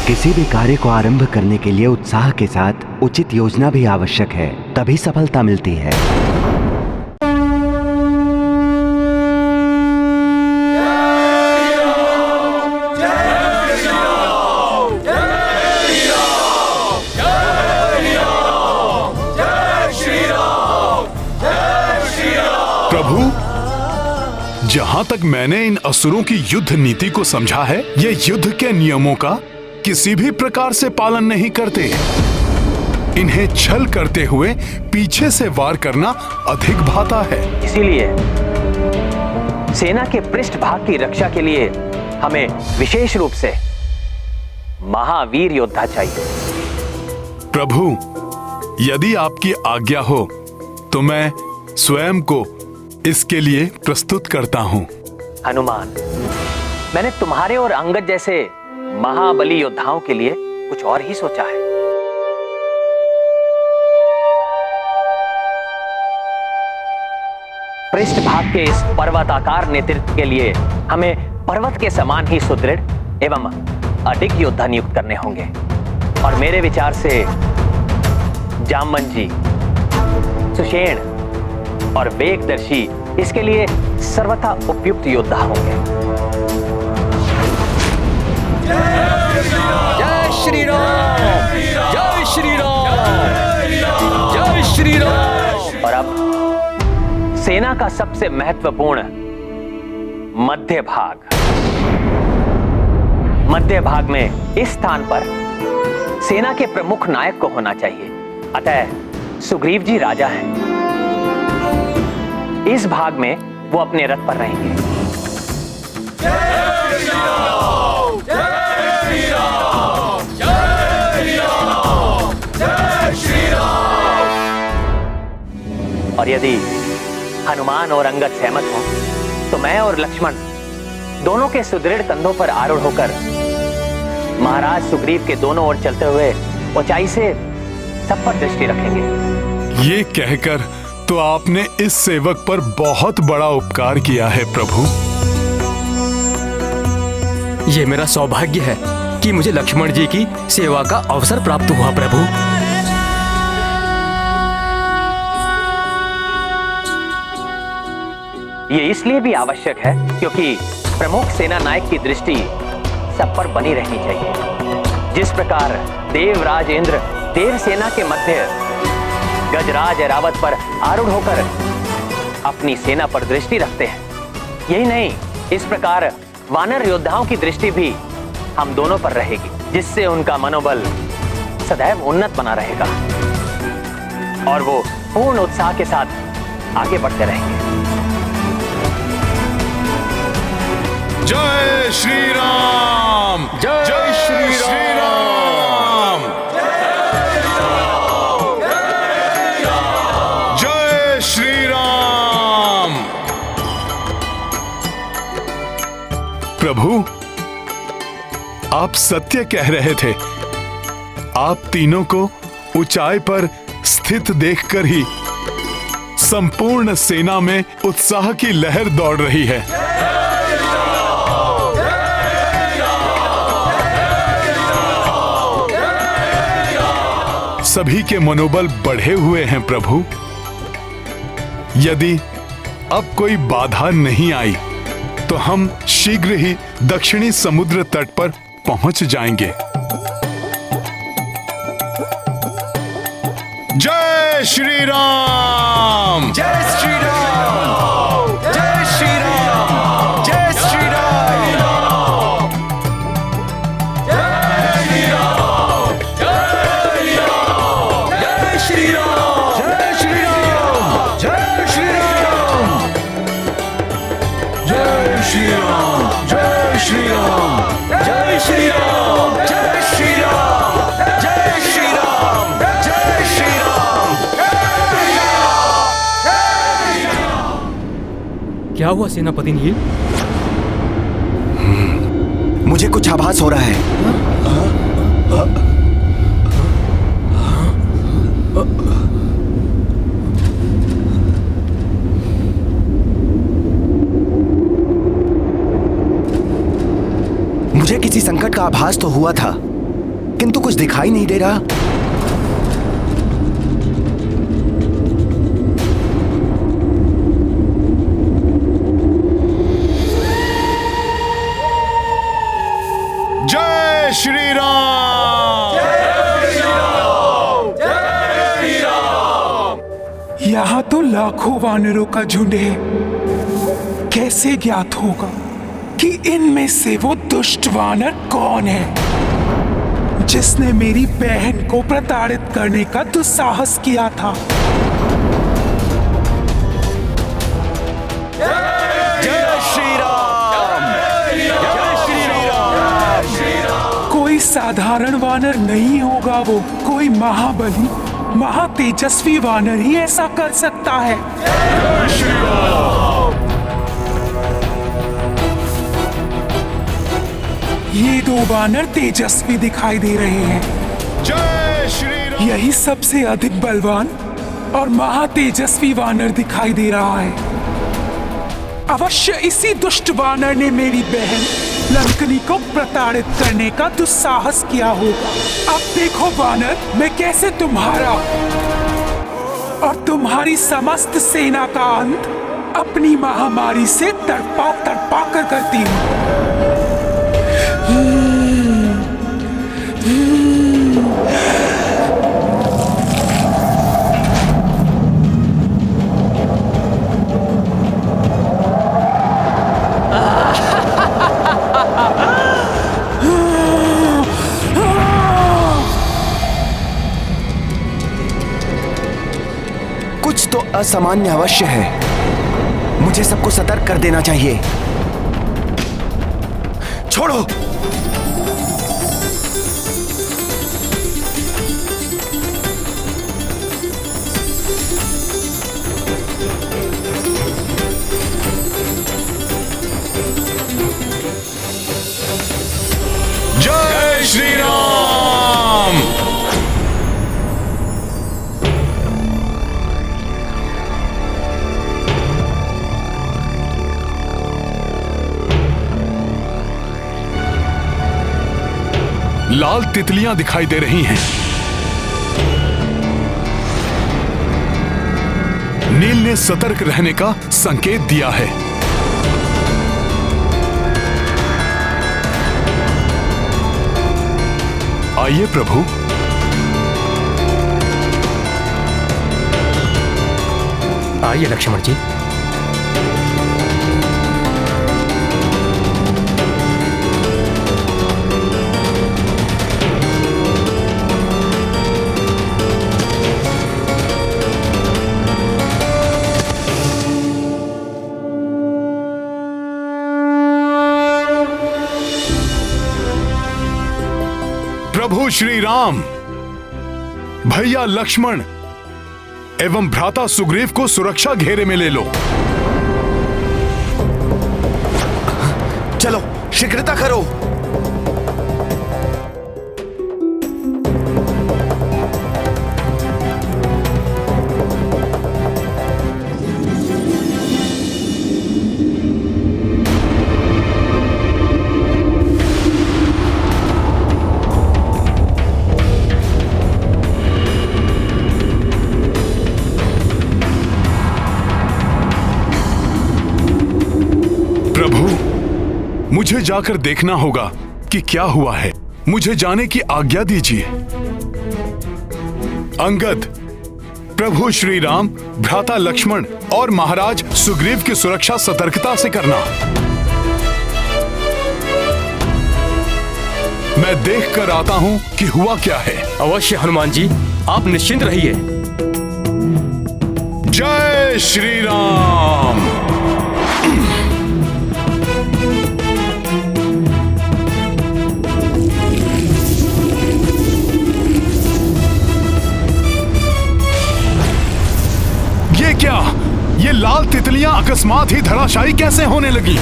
किसी भी कार्य को आरंभ करने के लिए उत्साह के साथ उचित योजना भी आवश्यक है, तभी सफलता मिलती है। प्रभु, जहां तक मैंने इन असुरों की युद्ध नीति को समझा है, ये युद्ध के नियमों का किसी भी प्रकार से पालन नहीं करते। इन्हें छल करते हुए पीछे से वार करना अधिक भाता है। इसीलिए सेना के पृष्ठभाग की रक्षा के लिए हमें विशेष रूप से महावीर योद्धा चाहिए। प्रभु, यदि आपकी आज्ञा हो तो मैं स्वयं को इसके लिए प्रस्तुत करता हूं। हनुमान, मैंने तुम्हारे और अंगद जैसे महाबली योद्धाओं के लिए कुछ और ही सोचा है। पृष्ठभाग के इस पर्वताकार नेतृत्व के लिए हमें पर्वत के समान ही सुदृढ़ एवं अधिक योद्धा नियुक्त करने होंगे और मेरे विचार से जामवंत जी, सुषेण और वेगदर्शी इसके लिए सर्वथा उपयुक्त योद्धा होंगे। जय श्री राम, जय श्री राम, जय श्री राम। और अब सेना का सबसे महत्वपूर्ण मध्य भाग में इस स्थान पर सेना के प्रमुख नायक को होना चाहिए। अतः सुग्रीव जी राजा हैं। इस भाग में वो अपने रथ पर रहेंगे। और यदि हनुमान और अंगद सहमत हो तो मैं और लक्ष्मण दोनों के सुदृढ़ कंधों पर आरूढ़ होकर महाराज सुग्रीव के दोनों ओर चलते हुए ऊंचाई से सब पर दृष्टि रखेंगे। ये कहकर तो आपने इस सेवक पर बहुत बड़ा उपकार किया है प्रभु। ये मेरा सौभाग्य है कि मुझे लक्ष्मण जी की सेवा का अवसर प्राप्त हुआ प्रभु। ये इसलिए भी आवश्यक है क्योंकि प्रमुख सेना नायक की दृष्टि सब पर बनी रहनी चाहिए। जिस प्रकार देवराज इंद्र देव सेना के मध्य गजराज ऐरावत पर आरूढ़ होकर अपनी सेना पर दृष्टि रखते हैं, यही नहीं, इस प्रकार वानर योद्धाओं की दृष्टि भी हम दोनों पर रहेगी, जिससे उनका मनोबल सदैव उन्नत बना रहेगा और वो पूर्ण उत्साह के साथ आगे बढ़ते रहेंगे। जय श्री राम, जय श्री राम, जय श्री राम। प्रभु, आप सत्य कह रहे थे। आप तीनों को ऊंचाई पर स्थित देखकर ही संपूर्ण सेना में उत्साह की लहर दौड़ रही है। सभी के मनोबल बढ़े हुए हैं प्रभु। यदि अब कोई बाधा नहीं आई तो हम शीघ्र ही दक्षिणी समुद्र तट पर पहुंच जाएंगे। जय श्री राम, जय श्री राम, जय श्री राम, जय श्री राम, जय श्री राम, जय श्री राम, जय श्री राम, जय श्री राम, जय श्री राम, जय श्री राम, जय श्री राम, जय श्री राम, जय श्री राम, जय श्री राम। क्या हुआ सेनापति नील? मुझे कुछ आभास हो रहा है। मुझे किसी संकट का आभास तो हुआ था, किंतु कुछ दिखाई नहीं दे रहा। जय श्री राम, जय श्री राम, जय श्री राम। यहाँ तो लाखों वानरों का झुंड है। कैसे ज्ञात होगा कि इनमें से वो दुष्ट वानर कौन है जिसने मेरी बहन को प्रताड़ित करने का दुस्साहस किया था? जय श्री राम, जय श्री राम। कोई साधारण वानर नहीं होगा वो, कोई महाबली महातेजस्वी वानर ही ऐसा कर सकता है। जय श्री राम। ये दो वानर तेजस्वी दिखाई दे रहे हैं। जय श्री राम। यही सबसे अधिक बलवान और महातेजस्वी वानर दिखाई दे रहा है। अवश्य इसी दुष्ट वानर ने मेरी बहन लंकनी को प्रताड़ित करने का दुस्साहस किया होगा। अब देखो वानर, मैं कैसे तुम्हारा और तुम्हारी समस्त सेना का अंत अपनी महामारी से तड़पा तड़पा कर करती हूँ। असामान्य अवश्य है। मुझे सबको सतर्क कर देना चाहिए। छोड़ो। जय श्री राम। लाल तितलियां दिखाई दे रही हैं। नील ने सतर्क रहने का संकेत दिया है। आइए प्रभु। आइए लक्ष्मण जी। प्रभु श्री राम, भैया लक्ष्मण एवं भ्राता सुग्रीव को सुरक्षा घेरे में ले लो। चलो शीघ्रता करो। मुझे जाकर देखना होगा कि क्या हुआ है। मुझे जाने की आज्ञा दीजिए। अंगद, प्रभु श्री राम, भ्राता लक्ष्मण और महाराज सुग्रीव की सुरक्षा सतर्कता से करना। मैं देख कर आता हूं कि हुआ क्या है। अवश्य हनुमान जी, आप निश्चिंत रहिए। जय श्री राम। ये क्या? ये लाल तितलियां अकस्मात ही धराशायी कैसे होने लगी?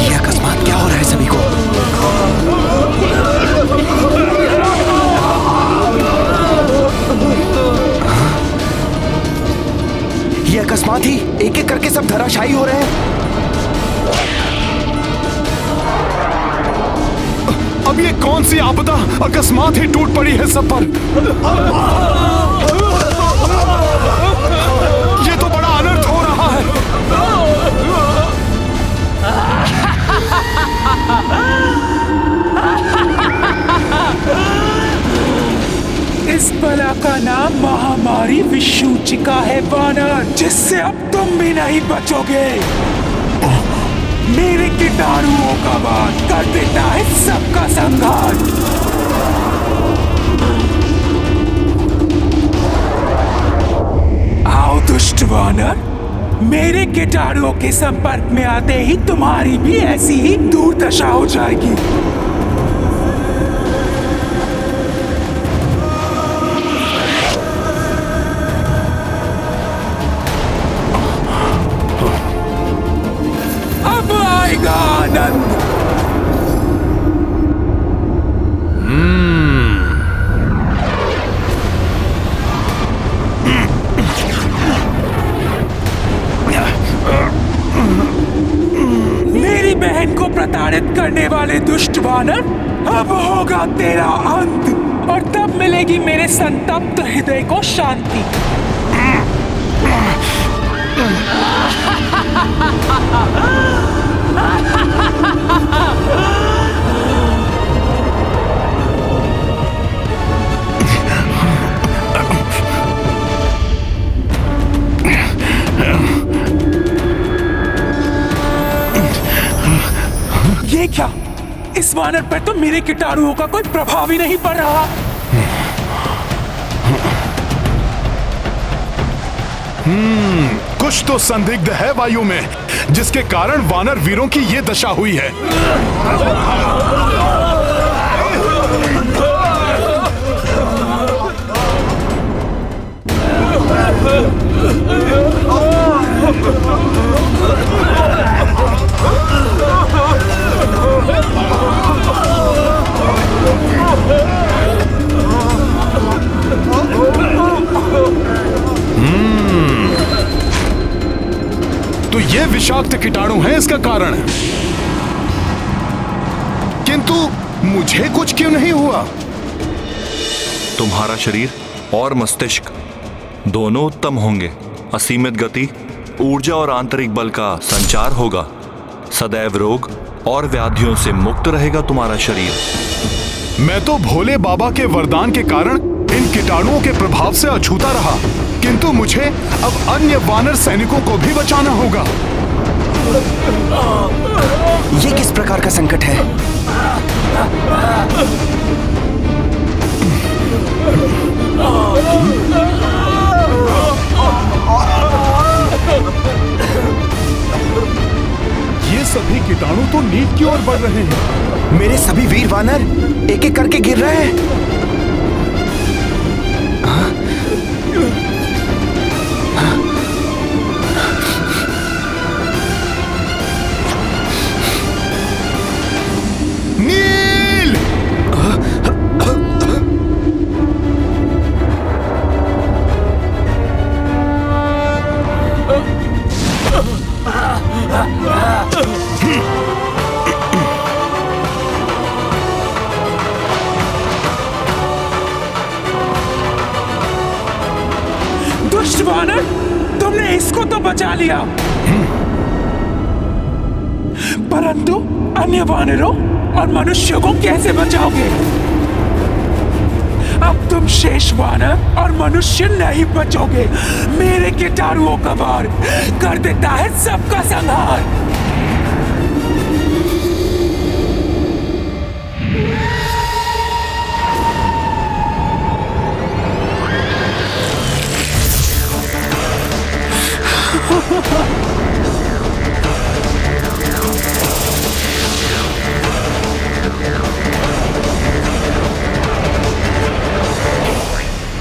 ये अकस्मात क्या हो रहा है सभी को? ये अकस्मात ही एक एक करके सब धराशायी हो रहे हैं। अब ये कौन सी आपदा अकस्मात ही टूट पड़ी है सब पर? ये तो बड़ा अनर्थ हो रहा है। इस बला का नाम महामारी विषूचिका है वानर, जिससे अब तुम भी नहीं बचोगे। मेरे कीटाणुओं का वार कर देता है सबका संहार। आओ दुष्ट वानर, मेरे कीटाणुओं के संपर्क में आते ही तुम्हारी भी ऐसी ही दुर्दशा हो जाएगी। अब आएगा आनंद। मेरी बहन को प्रताड़ित करने वाले दुष्ट वानर, अब होगा तेरा अंत और तब मिलेगी मेरे संतप्त हृदय को शांति। क्या इस वानर पर तो मेरे कीटाणुओं का कोई प्रभाव ही नहीं पड़ रहा। कुछ तो संदिग्ध है वायु में, जिसके कारण वानर वीरों की ये दशा हुई है। तो ये विषाक्त कीटाणु है इसका कारण, किंतु मुझे कुछ क्यों नहीं हुआ? तुम्हारा शरीर और मस्तिष्क दोनों उत्तम होंगे। असीमित गति, ऊर्जा और आंतरिक बल का संचार होगा। सदैव रोग और व्याधियों से मुक्त रहेगा तुम्हारा शरीर। मैं तो भोले बाबा के वरदान के कारण इन कीटाणुओं के प्रभाव से अछूता रहा, किंतु मुझे अब अन्य वानर सैनिकों को भी बचाना होगा। ये किस प्रकार का संकट है? ये सभी कीटाणु तो नीच की ओर बढ़ रहे हैं। मेरे सभी वीर वानर एक एक करके गिर रहे हैं। नील! दुष्ट वानर, तुमने इसको तो बचा लिया, परंतु अन्य वानरों और मनुष्यों को कैसे बचाओगे? अब तुम शेष वानर और मनुष्य नहीं बचोगे। मेरे कीटाणुओं का वार कर देता है सबका संहार।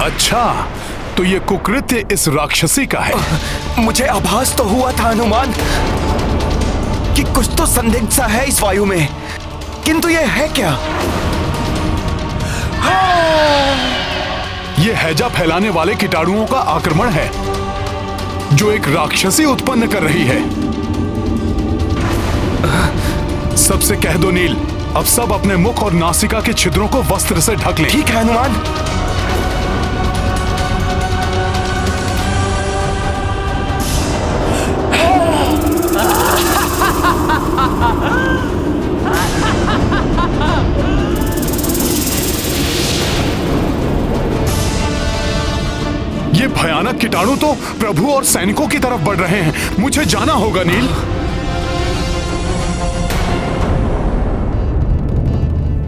अच्छा, तो ये कुकृत्य इस राक्षसी का है। मुझे आभास तो हुआ था हनुमान कि कुछ तो संदिग्ध सा है इस वायु में, किंतु ये है क्या? ये हैजा फैलाने वाले कीटाणुओं का आक्रमण है, जो एक राक्षसी उत्पन्न कर रही है। सबसे कह दो नील, अब सब अपने मुख और नासिका के छिद्रों को वस्त्र से ढक लें। ठीक है हनुमान। ये भयानक कीटाणु तो प्रभु और सैनिकों की तरफ बढ़ रहे हैं। मुझे जाना होगा नील।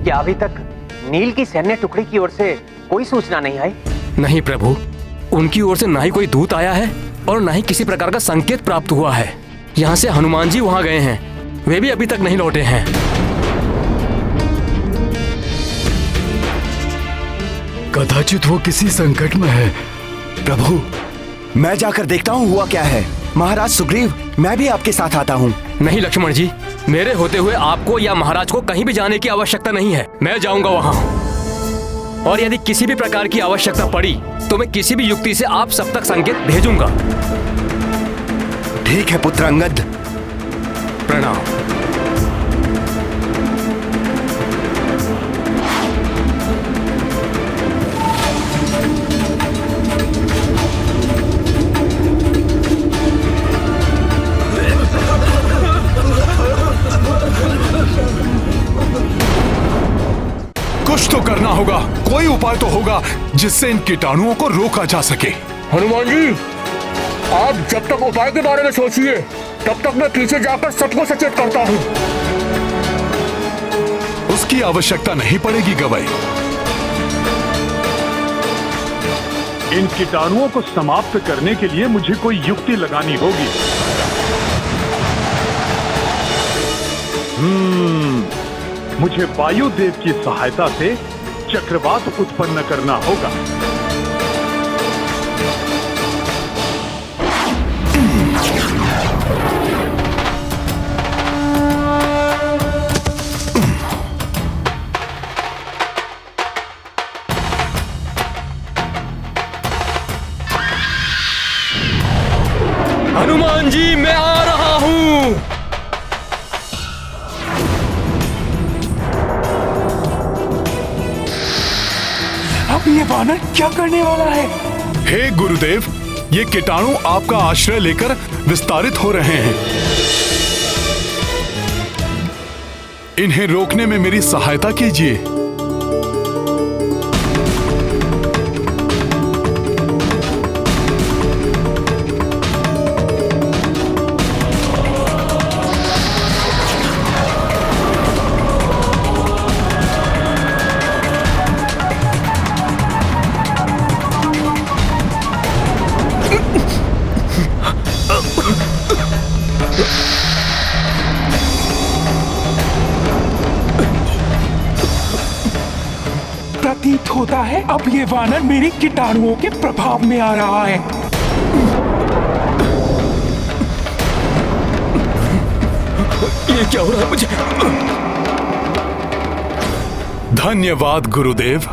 क्या अभी तक नील की सैन्य टुकड़ी की ओर से कोई सूचना नहीं आई? नहीं प्रभु, उनकी ओर से ना ही कोई दूत आया है और ना ही किसी प्रकार का संकेत प्राप्त हुआ है। यहाँ से हनुमान जी वहाँ गए हैं, वे भी अभी तक नहीं लौटे हैं। कदाचित वो किसी संकट में है। प्रभु, मैं जाकर देखता हूँ हुआ क्या है। महाराज सुग्रीव, मैं भी आपके साथ आता हूँ। नहीं लक्ष्मण जी, मेरे होते हुए आपको या महाराज को कहीं भी जाने की आवश्यकता नहीं है। मैं जाऊंगा वहाँ, और यदि किसी भी प्रकार की आवश्यकता पड़ी तो मैं किसी भी युक्ति से आप सब तक संकेत भेजूंगा। ठीक है पुत्र अंगद। प्रणाम। कुछ तो करना होगा, कोई उपाय तो होगा जिससे इन कीटाणुओं को रोका जा सके। हनुमान जी, आप जब तक उपाय के बारे में सोचिए, तब तक मैं पीछे जाकर सबको सचेत करता हूँ। की आवश्यकता नहीं पड़ेगी गवाई। इन कीटाणुओं को समाप्त करने के लिए मुझे कोई युक्ति लगानी होगी। मुझे वायुदेव की सहायता से चक्रवात उत्पन्न करना होगा। हनुमान जी, मैं आ रहा हूं। अब ये वानर क्या करने वाला है? हे गुरुदेव, ये कीटाणु आपका आश्रय लेकर विस्तारित हो रहे हैं। इन्हें रोकने में मेरी सहायता कीजिए। प्रतीत होता है अब ये वानर मेरे कीटाणुओं के प्रभाव में आ रहा है। ये क्या हो रहा है मुझे? धन्यवाद गुरुदेव।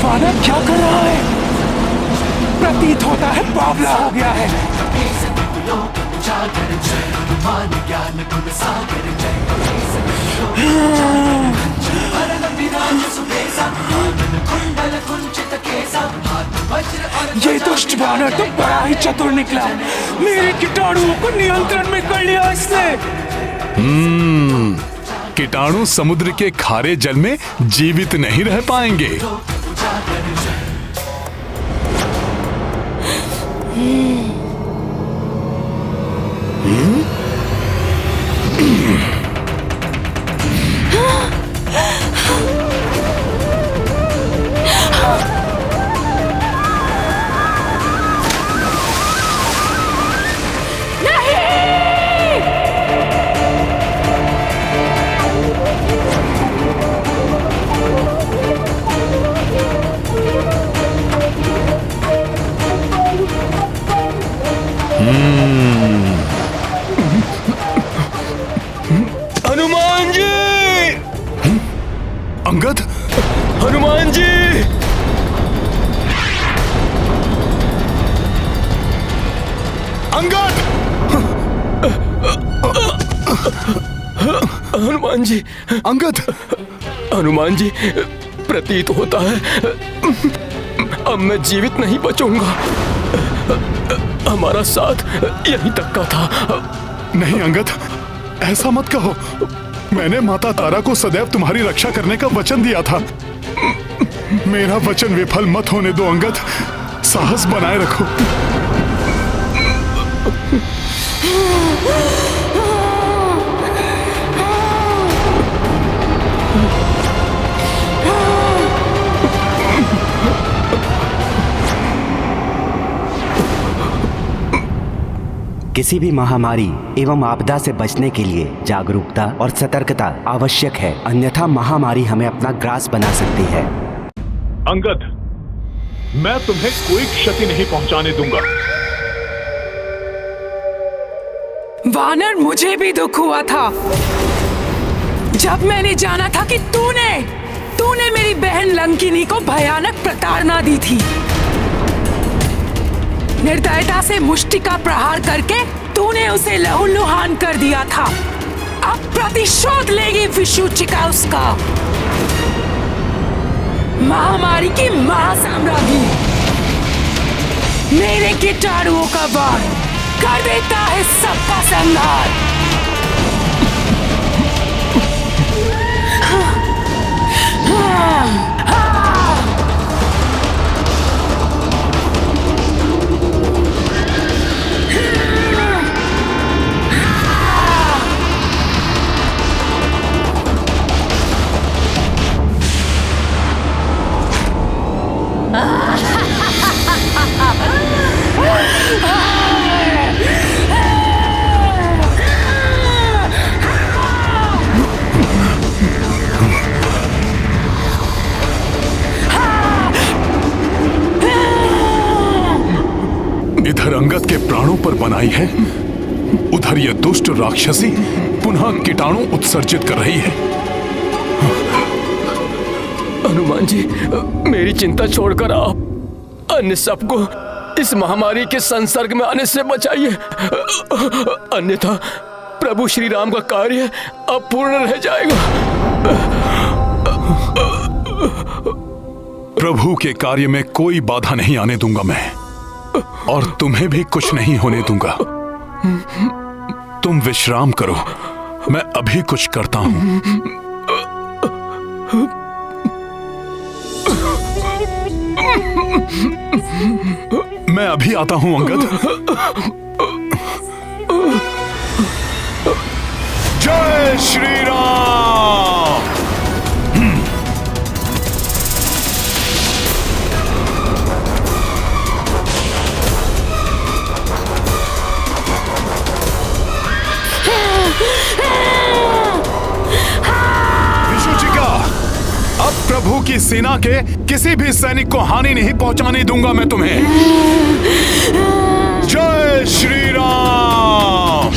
वानर क्या कर रहा है? प्रतीत होता है बावला हो गया है। ये दुष्ट वानर तो बड़ा ही चतुर निकला। मेरे कीटाणुओं को नियंत्रण में कर लिया इसने। कीटाणु समुद्र के खारे जल में जीवित नहीं रह पाएंगे। हनुमान जी! अंगद! हनुमान जी! अंगद! हनुमान जी! अंगद! हनुमान जी, प्रतीत होता है अब मैं जीवित नहीं बचूंगा। हमारा साथ यहीं तक का था। नहीं अंगद, ऐसा मत कहो। मैंने माता तारा को सदैव तुम्हारी रक्षा करने का वचन दिया था। मेरा वचन विफल मत होने दो अंगद। साहस बनाए रखो। किसी भी महामारी एवं आपदा से बचने के लिए जागरूकता और सतर्कता आवश्यक है, अन्यथा महामारी हमें अपना ग्रास बना सकती है। अंगद, मैं तुम्हें कोई क्षति नहीं पहुंचाने दूंगा। वानर मुझे भी दुख हुआ था जब मैंने जाना था कि तूने मेरी बहन लंकिनी को भयानक प्रताड़ना दी थी। निर्दयता से मुष्टि का प्रहार करके तूने उसे लहूलुहान कर दिया था। अब प्रतिशोध लेगी विशुचिका उसका। महामारी की महासाम्राज्ञी मेरे कीटाणुओं का वार कर देता है सबका संहार। इधर अंगद के प्राणों पर बनाई है, उधर ये दुष्ट राक्षसी पुनः कीटाणु उत्सर्जित कर रही है। हनुमान जी, मेरी चिंता छोड़कर आप अन्य सबको इस महामारी के संसर्ग में आने से बचाइए, अन्यथा प्रभु श्री राम का कार्य अपूर्ण रह जाएगा। प्रभु के कार्य में कोई बाधा नहीं आने दूंगा मैं, और तुम्हें भी कुछ नहीं होने दूंगा। तुम विश्राम करो, मैं अभी कुछ करता हूं। मैं अभी आता हूं अंगद। जय श्री राम। विशुचिका, अब प्रभु की सेना के किसी भी सैनिक को हानि नहीं पहुंचाने दूंगा मैं तुम्हें। जय श्री राम।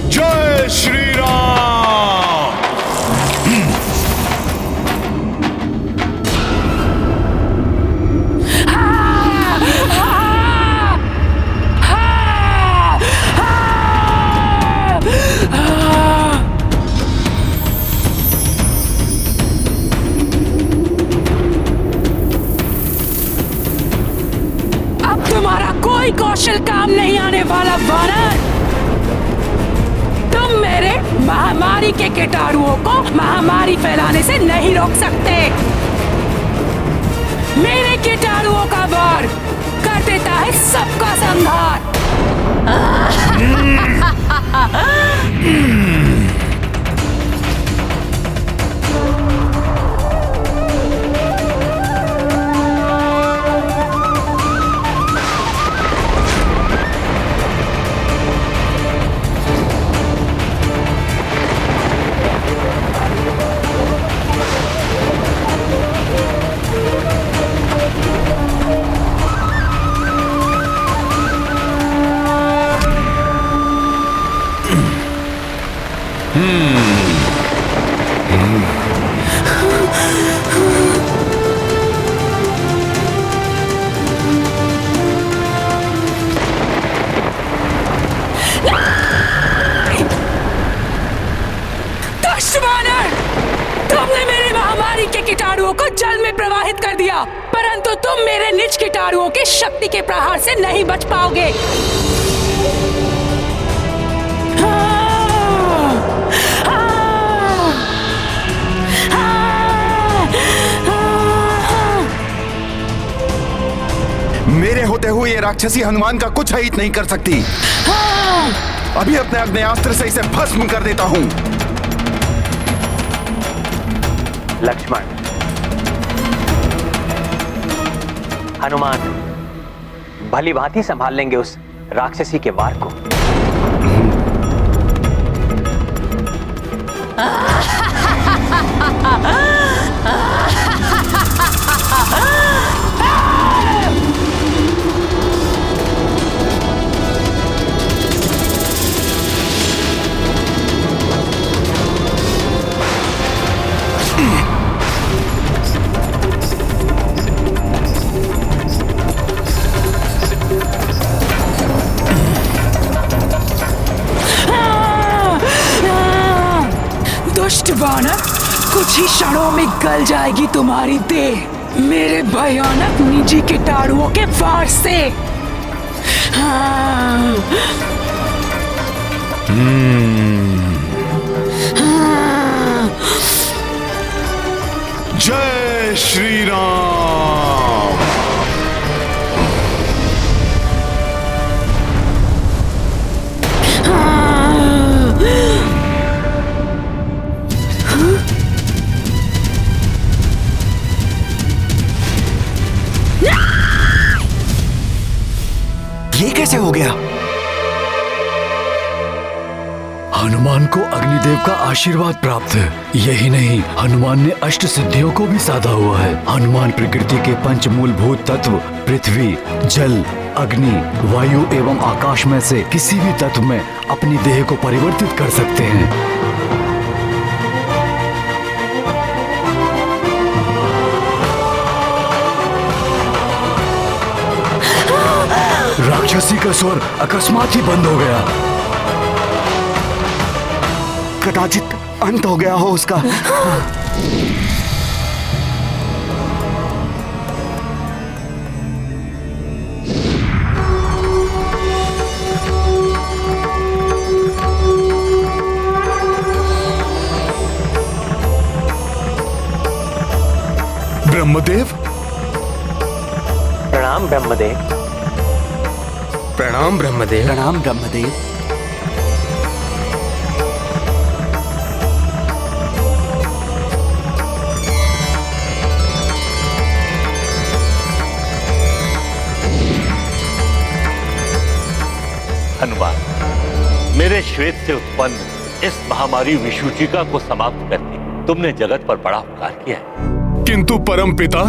जय श्री राम। तुम्हारा कोई कौशल काम नहीं आने वाला वानर। तुम मेरे महामारी के कीटाणुओं को महामारी फैलाने से नहीं रोक सकते। मेरे कीटाणुओं का वार कर देता है सबका संहार। कीटाणुओं को जल में प्रवाहित कर दिया, परंतु तुम मेरे निज कीटाणुओं के शक्ति के प्रहार से नहीं बच पाओगे। मेरे होते हुए ये राक्षसी हनुमान का कुछ हित नहीं कर सकती। अभी अपने अग्नेयास्त्र से इसे भस्म कर देता हूं। लक्ष्मण, हनुमान भली भांति संभाल लेंगे उस राक्षसी के वार को। कुछ ही क्षणों में गल जाएगी तुम्हारी देह मेरे भयानक निजी कीटाणुओं के वार से। हाँ। जय श्री राम। ये कैसे हो गया? हनुमान को अग्निदेव का आशीर्वाद प्राप्त है। यही नहीं, हनुमान ने अष्ट सिद्धियों को भी साधा हुआ है। हनुमान प्रकृति के पंच मूलभूत तत्व पृथ्वी, जल, अग्नि, वायु एवं आकाश में से किसी भी तत्व में अपनी देह को परिवर्तित कर सकते हैं। राक्षसी का स्वर अकस्मात ही बंद हो गया। कदाचित अंत हो गया हो उसका। ब्रह्मदेव। प्रणाम ब्रह्मदेव। प्रणाम ब्रह्मदेव। प्रणाम ब्रह्मदेव। हनुमान, मेरे श्वेत से उत्पन्न इस महामारी विषुचिका को समाप्त करके तुमने जगत पर बड़ा उपकार किया है। किंतु परम पिता,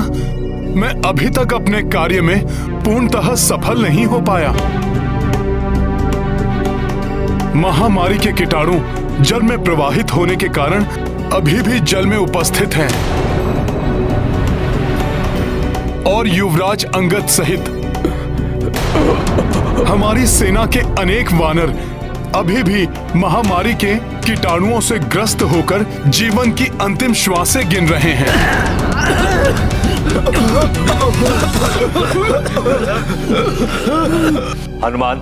मैं अभी तक अपने कार्य में पूर्णतः सफल नहीं हो पाया। महामारी के कीटाणु जल में प्रवाहित होने के कारण अभी भी जल में उपस्थित हैं और युवराज अंगद सहित हमारी सेना के अनेक वानर अभी भी महामारी के कीटाणुओं से ग्रस्त होकर जीवन की अंतिम श्वासें गिन रहे हैं। हनुमान,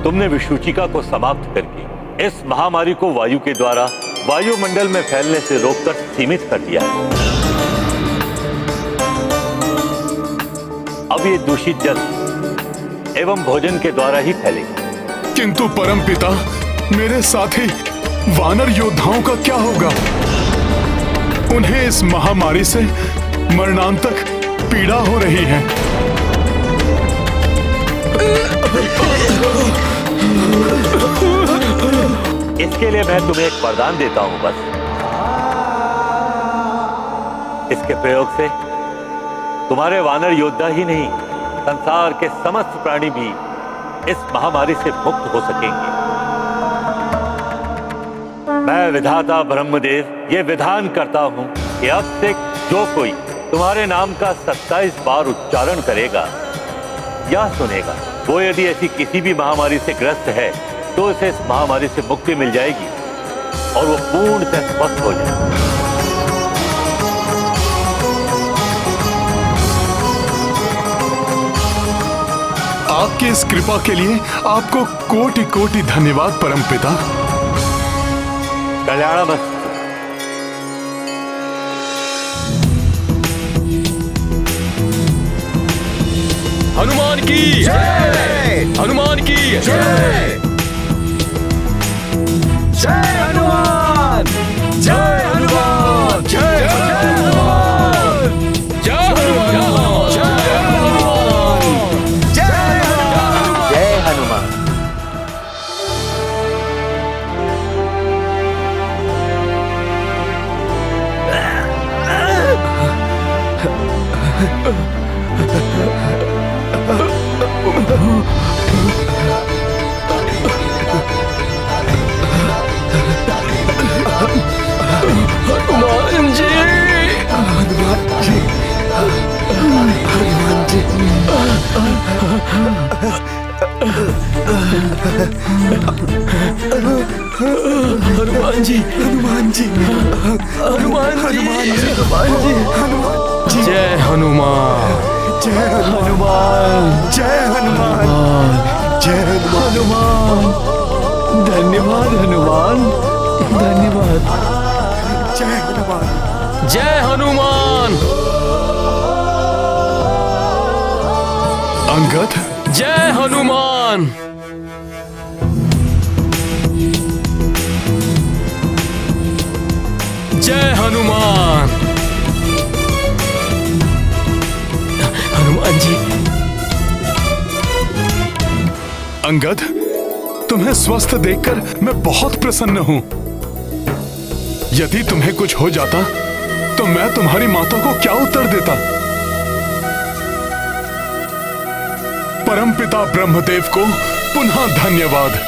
तुमने विषुचिका को समाप्त करके इस महामारी को वायु के द्वारा वायुमंडल में फैलने से रोककर सीमित कर दिया है। अब ये दूषित जल एवं भोजन के द्वारा ही फैलेगी। किंतु परम पिता, मेरे साथी वानर योद्धाओं का क्या होगा? उन्हें इस महामारी से मरणांतक पीड़ा हो रही है। इसके लिए मैं तुम्हें एक वरदान देता हूं बस। इसके प्रयोग से तुम्हारे वानर योद्धा ही नहीं, संसार के समस्त प्राणी भी इस महामारी से मुक्त हो सकेंगे। मैं विधाता ब्रह्मदेव ये विधान करता हूं कि अब से जो कोई तुम्हारे नाम का 27 बार उच्चारण करेगा या सुनेगा, वो यदि ऐसी किसी भी महामारी से ग्रस्त है तो उसे इस महामारी से मुक्ति मिल जाएगी और वो पूर्णतः स्वस्थ हो जाएगा। आपकी इस कृपा के लिए आपको कोटि कोटि धन्यवाद परम पिता। कल्याणमस्तु। हनुमान की जय। हनुमान की जय। जय हनुमान। जय हनुमान। जय हनुमान। जय हनुमान। जय हनुमान। हनुमान जी। हनुमान जी। हनुमान जी। हनुमान जी, हनुमान जी, हनुमान जी, हनुमान जी, हनुमान जी, जय हनुमान, जय हनुमान, जय हनुमान, जय हनुमान, धन्यवाद हनुमान, धन्यवाद। जय हनुमान, जय हनुमान। अंगद, जय हनुमान। जय हनुमान। हनुमान जी। अंगद, तुम्हें स्वस्थ देखकर मैं बहुत प्रसन्न हूं। यदि तुम्हें कुछ हो जाता तो मैं तुम्हारी माता को क्या उत्तर देता? परमपिता ब्रह्मदेव को पुनः धन्यवाद।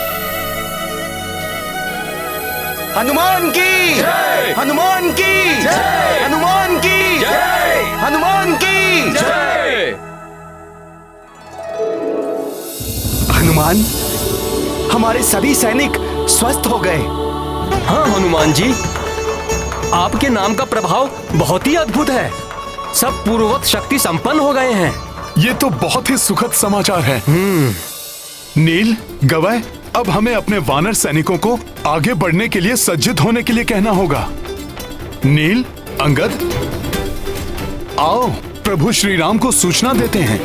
हनुमान की जय, हनुमान की जय, हनुमान की जय, हनुमान की जय। हनुमान, हमारे सभी सैनिक स्वस्थ हो गए। हाँ हनुमान जी, आपके नाम का प्रभाव बहुत ही अद्भुत है। सब पूर्ववत शक्ति संपन्न हो गए हैं। ये तो बहुत ही सुखद समाचार है। नील, गवय, अब हमें अपने वानर सैनिकों को आगे बढ़ने के लिए सज्जित होने के लिए कहना होगा। नील, अंगद, आओ प्रभु श्री राम को सूचना देते हैं।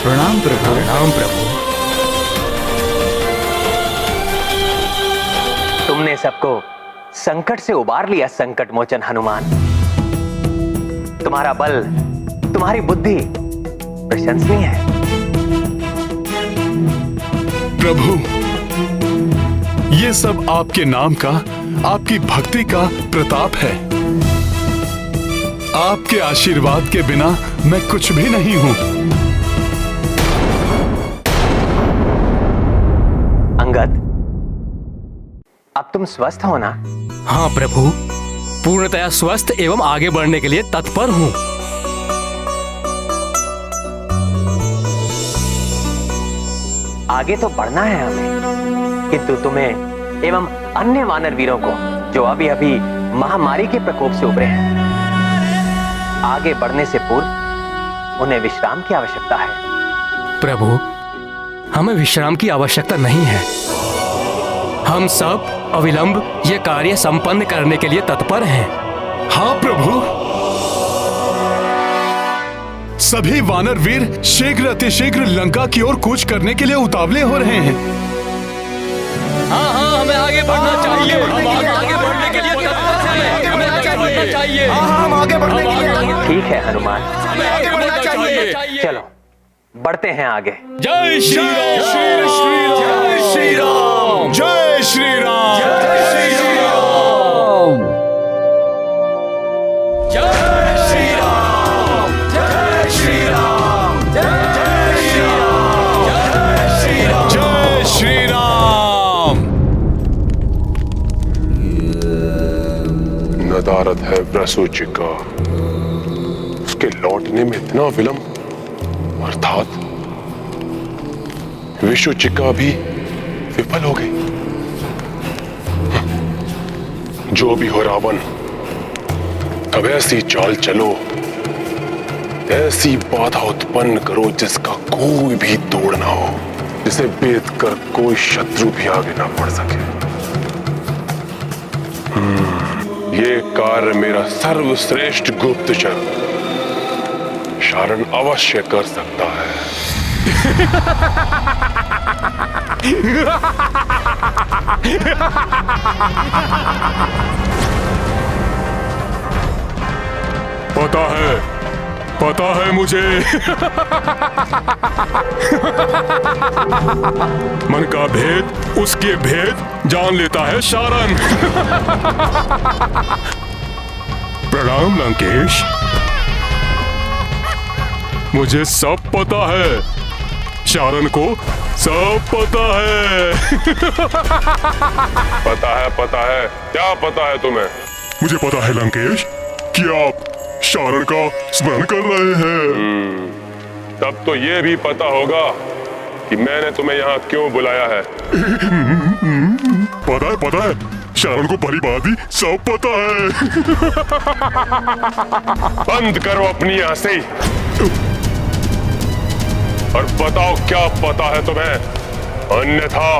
प्रणाम प्रभु। प्रणाम प्रभु। तुमने सबको संकट से उबार लिया संकट मोचन हनुमान। तुम्हारा बल, तुम्हारी बुद्धि प्रशंसनीय है। प्रभु, ये सब आपके नाम का, आपकी भक्ति का प्रताप है। आपके आशीर्वाद के बिना मैं कुछ भी नहीं हूं। अंगद, अब तुम स्वस्थ हो ना? हाँ प्रभु, पूर्णतया स्वस्थ एवं आगे बढ़ने के लिए तत्पर हूँ। आगे तो बढ़ना है हमें, किंतु तुम्हें एवं अन्य वानर वीरों को जो अभी अभी महामारी के प्रकोप से उबरे हैं, आगे बढ़ने से पूर्व उन्हें विश्राम की आवश्यकता है। प्रभु, हमें विश्राम की आवश्यकता नहीं है। हम सब अविलंब ये कार्य संपन्न करने के लिए तत्पर हैं। हाँ प्रभु, सभी वानर वीर शीघ्र अतिशीघ्र लंका की ओर कूच करने के लिए उतावले हो रहे हैं। हाँ हाँ, हमें आगे बढ़ना चाहिए। हम आगे बढ़ने के लिए तत्पर हैं। हमें आगे बढ़ना चाहिए। हम आगे बढ़ने के लिए ठीक है हनुमान, हमें आगे बढ़ना चाहिए। चलो बढ़ते हैं आगे। जय श्री राम, जय श्री राम, जय श्री राम, जय श्री राम, जय श्री राम, जय श्री राम, जय श्री राम, जय श्री राम। नदारद है व्रसोचिका, उसके लौटने में इतना विलंब, अर्थात विशुचिका भी विफल हो गई। जो भी हो रावण, अब ऐसी चाल चलो, ऐसी बाधा उत्पन्न करो जिसका कोई भी तोड़ ना हो, जिसे भेद कर कोई शत्रु भी आगे ना बढ़ सके। ये कार्य मेरा सर्वश्रेष्ठ गुप्तचर शारण अवश्य कर सकता है। पता है मुझे। मन का भेद, उसके भेद जान लेता है शारण। प्रणाम लंकेश, मुझे सब पता है। शारन को सब पता है। पता है क्या पता है तुम्हें? मुझे पता है लंकेश कि आप शारन का स्मरण कर रहे हैं। तब तो ये भी पता होगा कि मैंने तुम्हें यहाँ क्यों बुलाया है। पता है शारन को भली बात ही सब पता है। बंद करो अपनी हंसी और बताओ क्या पता है तुम्हें, अन्यथा।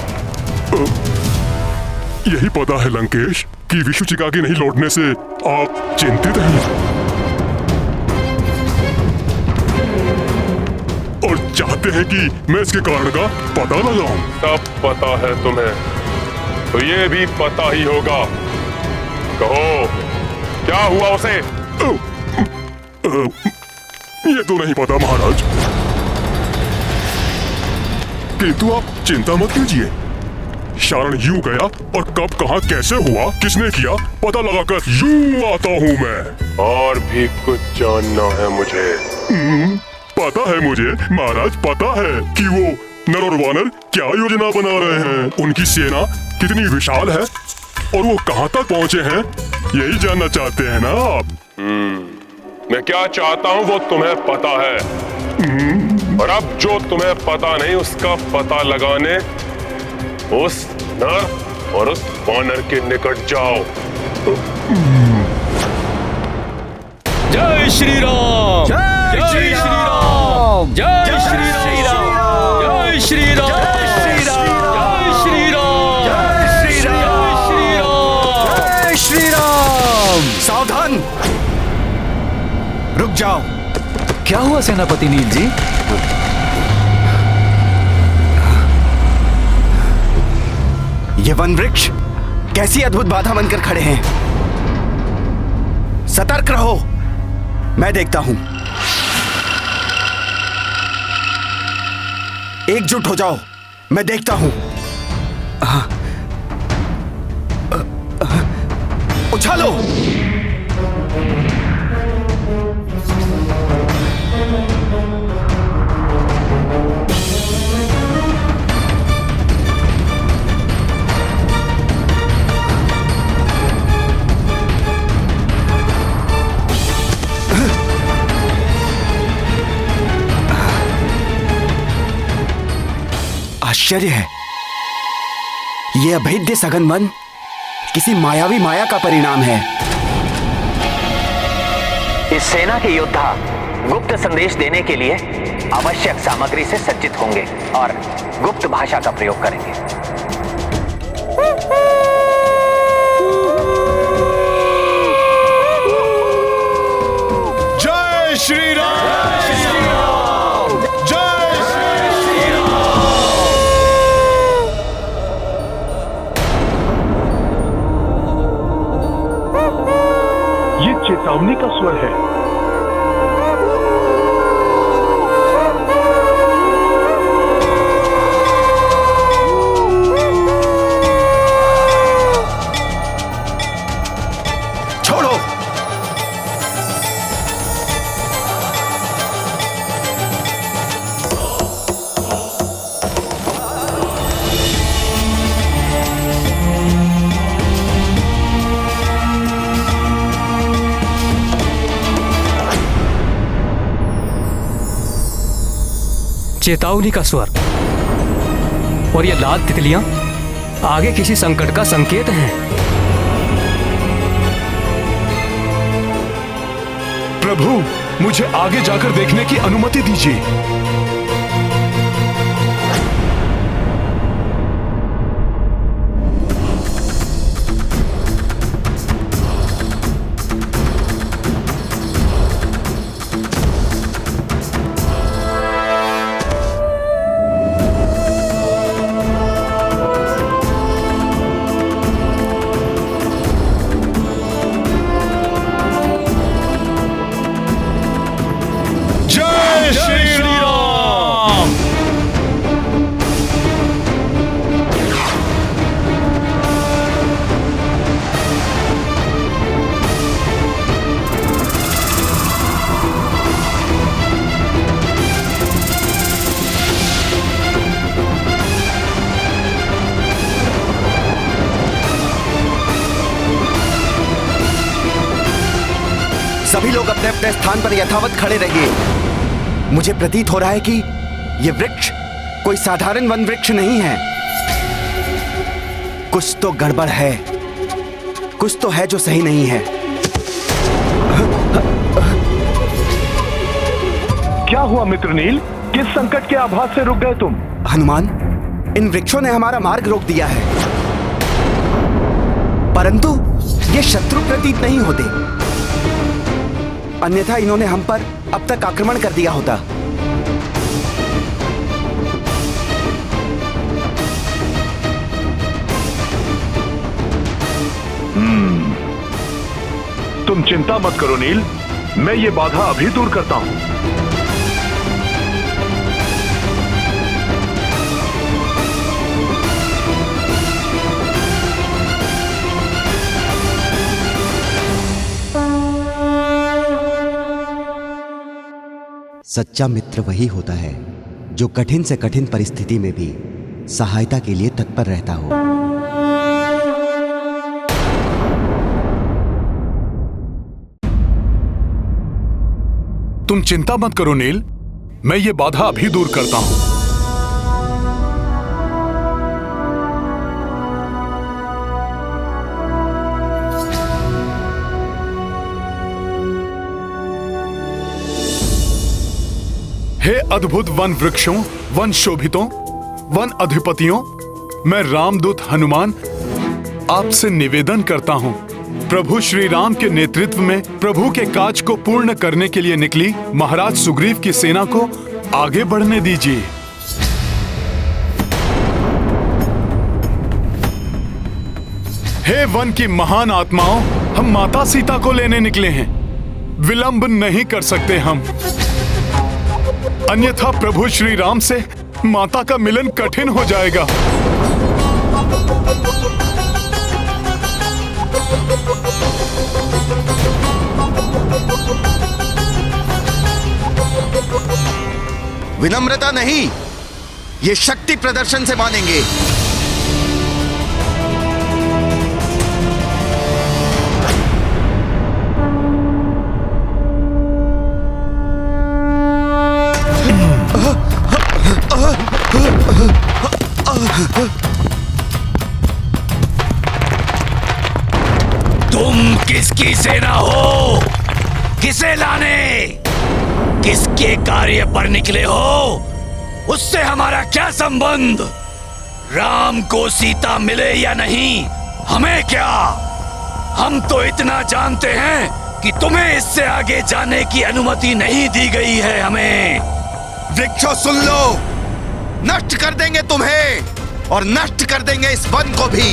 यही पता है लंकेश कि विशुचिका के नहीं लौटने से आप चिंतित हैं और चाहते हैं कि मैं इसके कारण का पता लगाऊं। सब पता है तुम्हें तो ये भी पता ही होगा। कहो क्या हुआ उसे? ये तो नहीं पता महाराज, किंतु आप चिंता मत कीजिए। शारण यूं गया और कब कहां कैसे हुआ, किसने किया, पता लगाकर यूं आता हूं मैं। और भी कुछ जानना है मुझे। पता है मुझे महाराज, पता है कि वो नर और वानर क्या योजना बना रहे हैं, उनकी सेना कितनी विशाल है और वो कहां तक पहुंचे हैं, यही जानना चाहते हैं ना आप? मैं क्या चाहता हूं वो तुम्हें पता है, और अब जो तुम्हें पता नहीं उसका पता लगाने उस नर और उस वानर के निकट जाओ। जय श्री राम, जय श्री राम, जय श्री राम, जय श्री राम, जय श्री राम, जय श्री राम, जय श्री राम। सावधान, रुक जाओ। क्या हुआ सेनापति नील जी? ये वन वृक्ष कैसी अद्भुत बाधा बनकर खड़े हैं। सतर्क रहो, मैं देखता हूं। एकजुट हो जाओ, मैं देखता हूं। उछालो। आश्चर्य है, ये अभेद्य सघन वन किसी मायावी माया का परिणाम है। इस सेना के योद्धा गुप्त संदेश देने के लिए आवश्यक सामग्री से सज्जित होंगे और गुप्त भाषा का प्रयोग करेंगे। जय श्री राम, जय श्री राम, जय श्री राम। ये चेतावनी का स्वर है। छोड़ो। चेतावनी का स्वर और ये लाल तितलियां आगे किसी संकट का संकेत हैं। प्रभु, मुझे आगे जाकर देखने की अनुमति दीजिए। जय श्री राम, सभी लोग अपने अपने स्थान पर यथावत खड़े रहिए। मुझे प्रतीत हो रहा है कि यह वृक्ष कोई साधारण वन वृक्ष नहीं है। कुछ तो गड़बड़ है, कुछ तो है जो सही नहीं है। क्या हुआ मित्र नील? किस संकट के आभास से रुक गए तुम? हनुमान, इन वृक्षों ने हमारा मार्ग रोक दिया है, परंतु ये शत्रु प्रतीत नहीं होते, अन्यथा इन्होंने हम पर अब तक आक्रमण कर दिया होता। तुम चिंता मत करो नील, मैं ये बाधा अभी दूर करता हूं। सच्चा मित्र वही होता है जो कठिन से कठिन परिस्थिति में भी सहायता के लिए तत्पर रहता हो। तुम चिंता मत करो नील, मैं ये बाधा अभी दूर करता हूं। हे अद्भुत वन वृक्षों, वन शोभितों, वन अधिपतियों, मैं रामदूत हनुमान आपसे निवेदन करता हूं, प्रभु श्री राम के नेतृत्व में प्रभु के काज को पूर्ण करने के लिए निकली महाराज सुग्रीव की सेना को आगे बढ़ने दीजिए। हे वन की महान आत्माओं, हम माता सीता को लेने निकले हैं, विलंब नहीं कर सकते हम, अन्यथा प्रभु श्री राम से माता का मिलन कठिन हो जाएगा। विनम्रता नहीं, ये शक्ति प्रदर्शन से मानेंगे। तुम किसकी सेना हो? किसे लाने, किसके कार्य पर निकले हो? उससे हमारा क्या संबंध? राम को सीता मिले या नहीं, हमें क्या? हम तो इतना जानते हैं कि तुम्हें इससे आगे जाने की अनुमति नहीं दी गई है हमें। वृक्षों सुन लो, नष्ट कर देंगे तुम्हें और नष्ट कर देंगे इस वन को भी।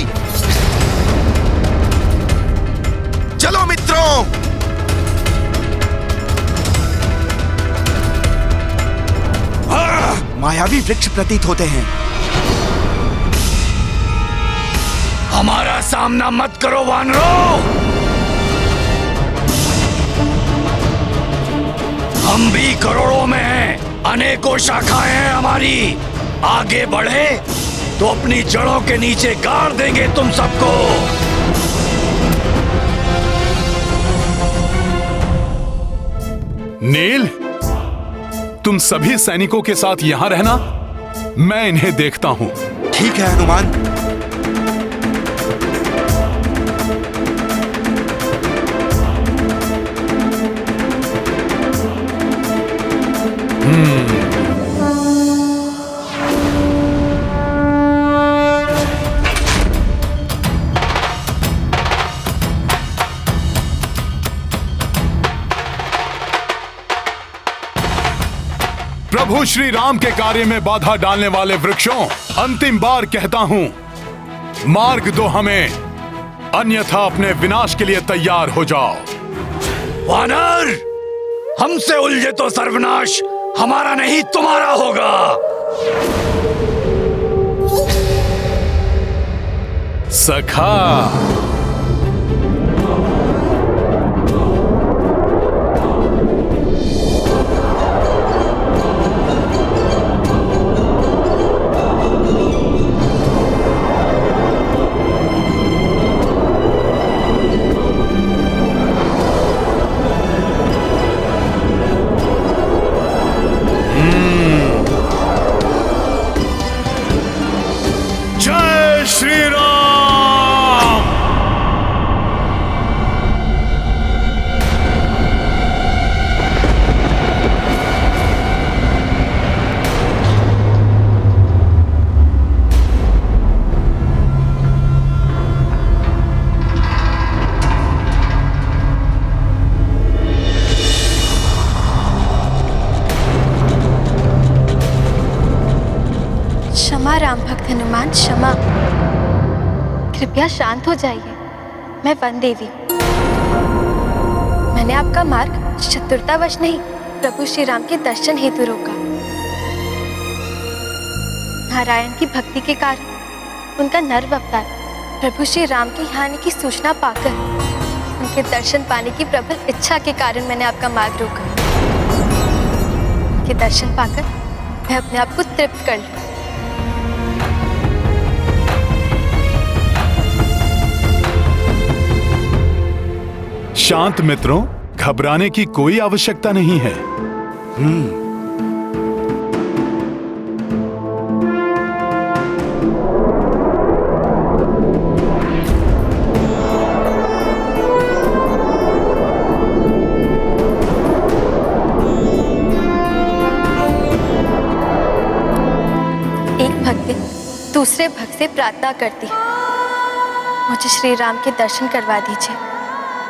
चलो मित्रों, मायावी वृक्ष प्रतीत होते हैं। हमारा सामना मत करो वानरों, हम भी करोड़ों में हैं, अनेकों शाखाएं हैं हमारी। आगे बढ़े तो अपनी जड़ों के नीचे गाड़ देंगे तुम सबको। नील, तुम सभी सैनिकों के साथ यहां रहना, मैं इन्हें देखता हूं। ठीक है हनुमान। प्रभु श्री राम के कार्य में बाधा डालने वाले वृक्षों, अंतिम बार कहता हूं, मार्ग दो हमें, अन्यथा अपने विनाश के लिए तैयार हो जाओ। वानर, हमसे उलझे तो सर्वनाश हमारा नहीं तुम्हारा होगा। सखा, क्षमा राम भक्त हनुमान, क्षमा। कृपया शांत हो जाइए। मैं वन देवी हूँ। मैंने आपका मार्ग चतुरतावश नहीं, प्रभु श्री राम के दर्शन हेतु रोका। नारायण की भक्ति के कारण उनका नर्व अवतार प्रभु श्री राम के यहाँ आने की सूचना पाकर, उनके दर्शन पाने की प्रबल इच्छा के कारण मैंने आपका मार्ग रोका। उनके दर्शन पाकर मैं अपने आप को तृप्त कर लूं। शांत मित्रों, घबराने की कोई आवश्यकता नहीं है। एक भक्त दूसरे भक्त से प्रार्थना करती है, मुझे श्री राम के दर्शन करवा दीजिए।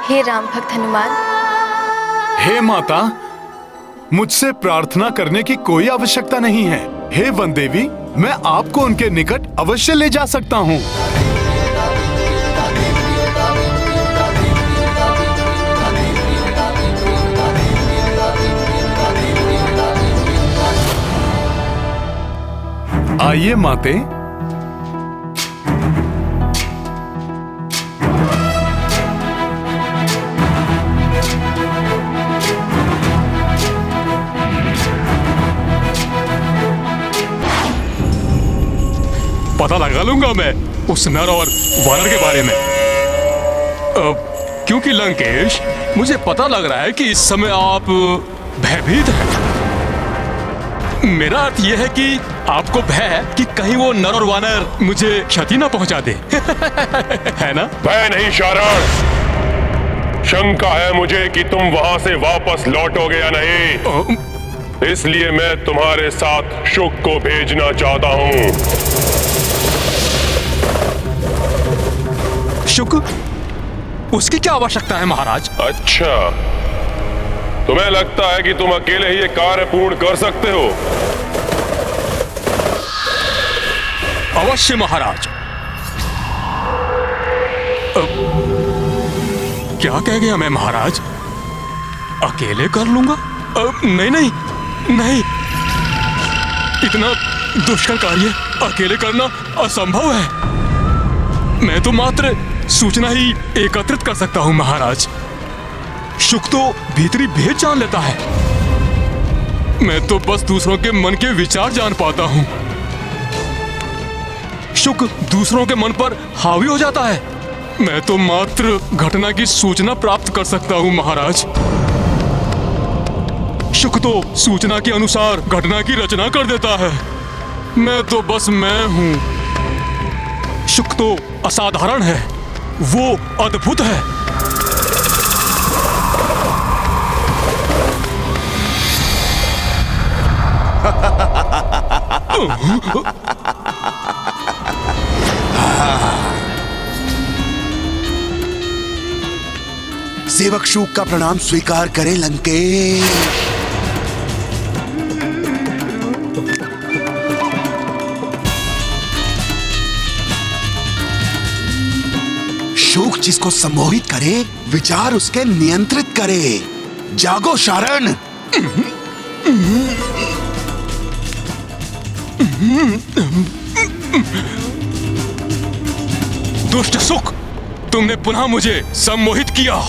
हे राम भक्त हनुमान। हे माता, मुझसे प्रार्थना करने की कोई आवश्यकता नहीं है। हे वन देवी, मैं आपको उनके निकट अवश्य ले जा सकता हूँ। आइए माते। पता लगा लूंगा मैं उस नर और वानर के बारे में। क्योंकि लंकेश, मुझे पता लग रहा है कि इस समय आप भयभीत हैं। मेरा अर्थ यह है कि आपको भय है कि कहीं वो नर और वानर मुझे क्षति ना पहुंचा दे। है ना? भय नहीं शारण, शंका है मुझे कि तुम वहां से वापस लौटोगे या नहीं। इसलिए मैं तुम्हारे साथ शुक को भेजना चाहता हूं। शुक? उसकी क्या आवश्यकता है महाराज? अच्छा, तुम्हें लगता है कि तुम अकेले ही ये कार्य पूर्ण कर सकते हो? अवश्य महाराज। क्या कह गया मैं महाराज? अकेले कर लूंगा? नहीं, इतना दुष्कर कार्य अकेले करना असंभव है। मैं तो मात्र सूचना ही एकत्रित कर सकता हूं महाराज। शुक तो भीतरी भेद जान लेता है, मैं तो बस दूसरों के मन के विचार जान पाता हूं। शुक दूसरों के मन पर हावी हो जाता है, मैं तो मात्र घटना की सूचना प्राप्त कर सकता हूं महाराज। शुक तो सूचना के अनुसार घटना की रचना कर देता है, मैं तो बस मैं हूं। शुक तो असाधारण है, वो अद्भुत है। सेवक शुक का प्रणाम स्वीकार करें लंकेश। शुक जिसको सम्मोहित करे, विचार उसके नियंत्रित करे। जागो शारण। दुष्ट शुक, तुमने पुनः मुझे सम्मोहित किया।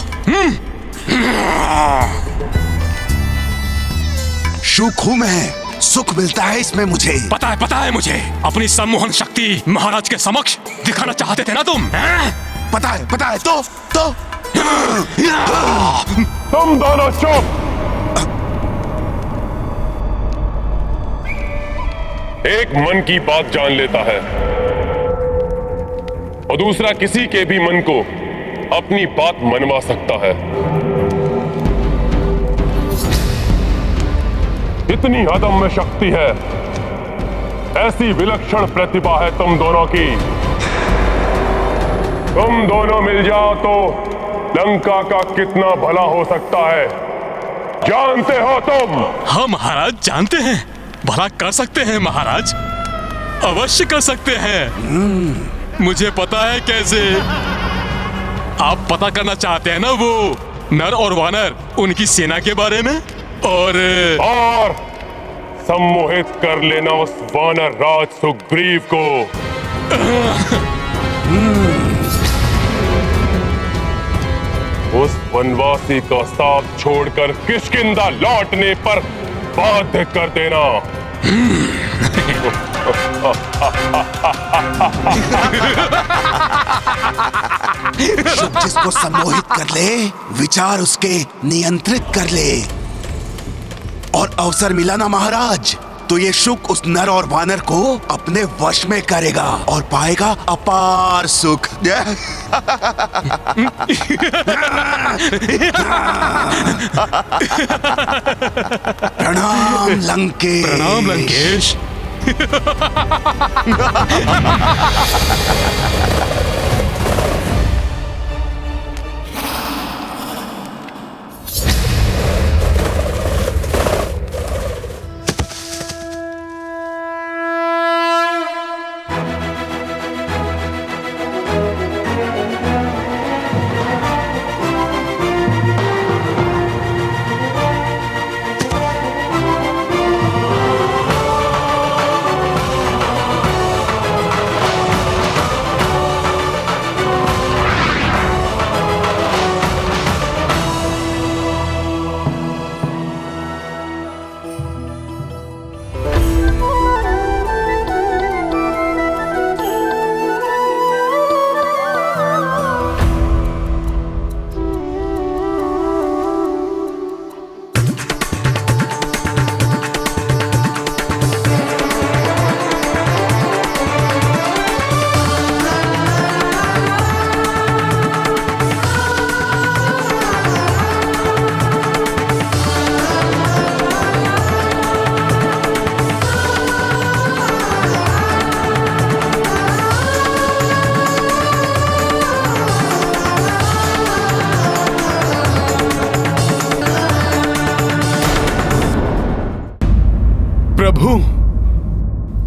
शुक हूं मैं, सुख मिलता है इसमें मुझे। पता है मुझे। अपनी सम्मोहन शक्ति महाराज के समक्ष दिखाना चाहते थे ना तुम? पता है तो तुम दोनों चुप। एक मन की बात जान लेता है और दूसरा किसी के भी मन को अपनी बात मनवा सकता है। इतनी अदम्य शक्ति है, ऐसी विलक्षण प्रतिभा है तुम दोनों की। तुम दोनों मिल जाओ तो लंका का कितना भला हो सकता है, जानते हो तुम? हाँ महाराज, जानते हैं, भला कर सकते हैं महाराज। अवश्य कर सकते हैं। मुझे पता है कैसे। आप पता करना चाहते हैं ना वो नर और वानर, उनकी सेना के बारे में, और सम्मोहित कर लेना उस वानर राज सुग्रीव को। उस वनवासी का साथ छोड़कर किष्किंधा लौटने पर बाध्य कर देना। शुभ जिसको सम्मोहित कर ले, विचार उसके नियंत्रित कर ले, और अवसर मिला ना महाराज, तो ये शुक उस नर और वानर को अपने वश में करेगा और पाएगा अपार सुख। प्रणाम लंकेश। प्रणाम लंकेश। प्रभु,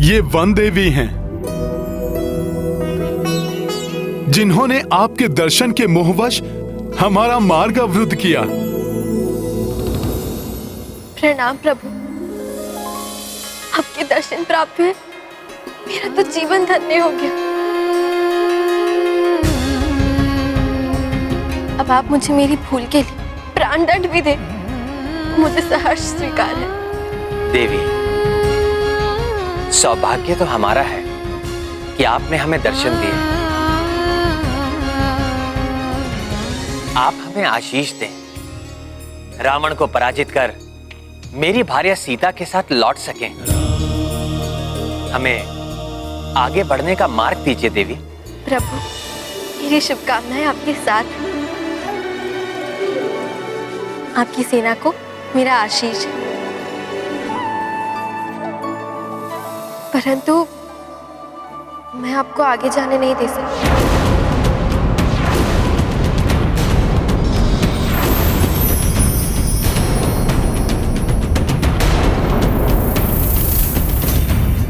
ये वन देवी हैं, जिन्होंने आपके दर्शन के मोहवश हमारा मार्ग अवरुद्ध किया। प्रणाम प्रभु, आपके दर्शन प्राप्त हुए, मेरा तो जीवन धन्य हो गया। अब आप मुझे मेरी भूल के लिए प्राण दंड भी दे, मुझे सहर्ष स्वीकार है। देवी, सौभाग्य तो हमारा है कि आपने हमें दर्शन दिए। आप हमें आशीष दें, रावण को पराजित कर मेरी भार्या सीता के साथ लौट सकें। हमें आगे बढ़ने का मार्ग दीजिए देवी। प्रभु, मेरी शुभकामनाएं आपके साथ। आपकी सेना को मेरा आशीष है, परंतु मैं आपको आगे जाने नहीं दे सकती।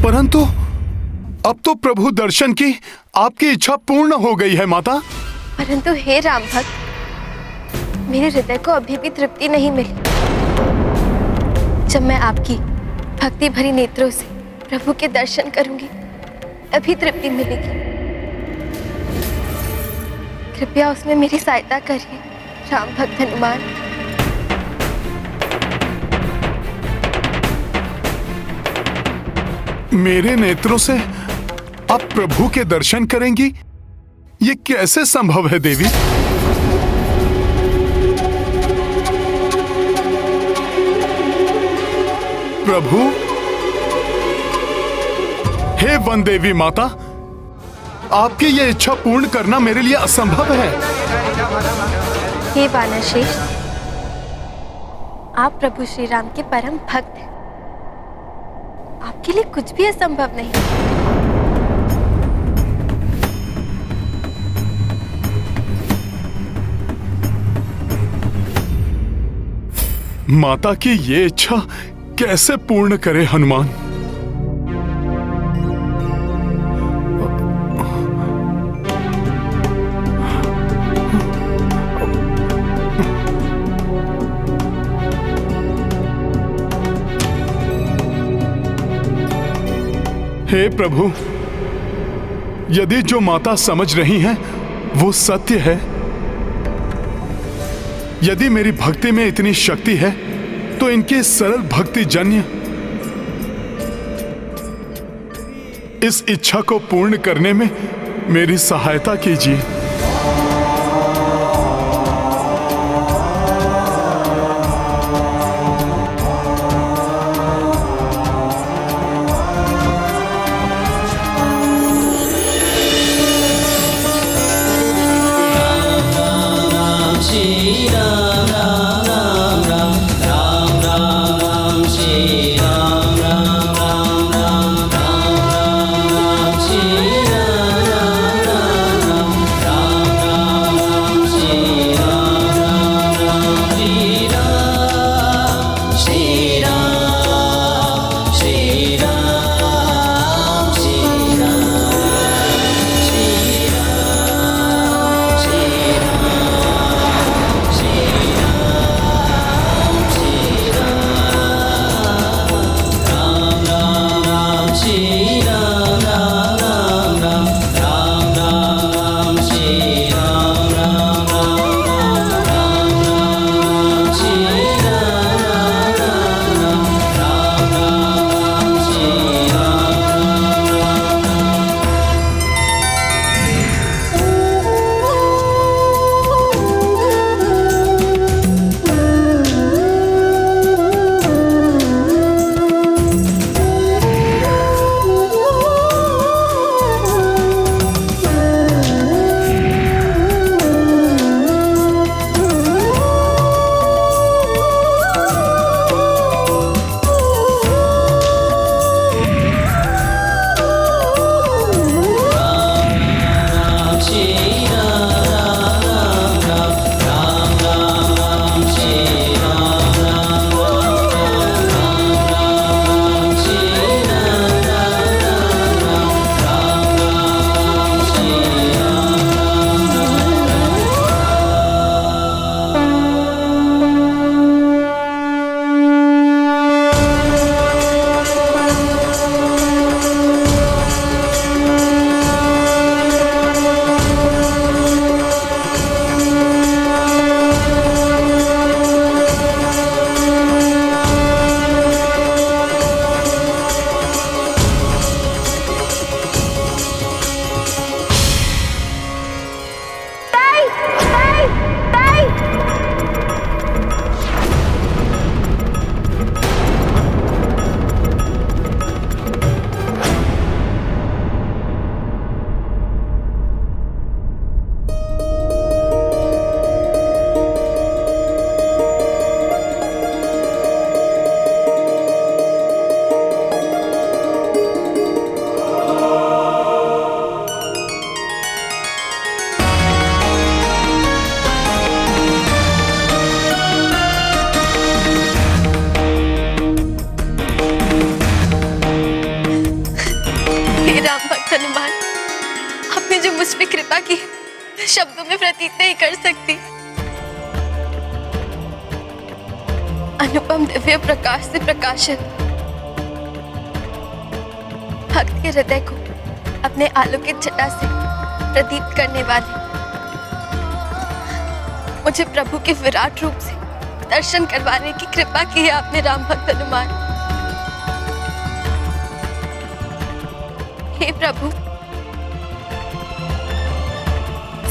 परंतु अब तो प्रभु दर्शन की आपकी इच्छा पूर्ण हो गई है माता। परंतु हे राम भक्त, मेरे हृदय को अभी भी तृप्ति नहीं मिली। जब मैं आपकी भक्ति भरी नेत्रों से प्रभु के दर्शन करूंगी, तभी तृप्ति मिलेगी। कृपया उसमें मेरी सहायता करिए राम भक्त हनुमान। मेरे नेत्रों से आप प्रभु के दर्शन करेंगी, ये कैसे संभव है देवी? प्रभु, हे वन देवी माता, आपकी ये इच्छा पूर्ण करना मेरे लिए असंभव है। हे वानर श्रेष्ठ, आप प्रभु श्री राम के परम भक्त हैं। आपके लिए कुछ भी असंभव नहीं। माता की ये इच्छा कैसे पूर्ण करे हनुमान? हे प्रभु, यदि जो माता समझ रही हैं वो सत्य है, यदि मेरी भक्ति में इतनी शक्ति है तो इनके सरल भक्ति जन्य इस इच्छा को पूर्ण करने में मेरी सहायता कीजिए। शब्दों में प्रतीत नहीं कर सकती। अनुपम दिव्य प्रकाश से प्रकाशित भक्त के हृदय को अपने आलोकित छटा से प्रदीप्त करने वाले मुझे प्रभु के विराट रूप से दर्शन करवाने की कृपा की है आपने राम भक्त हनुमान। हे प्रभु,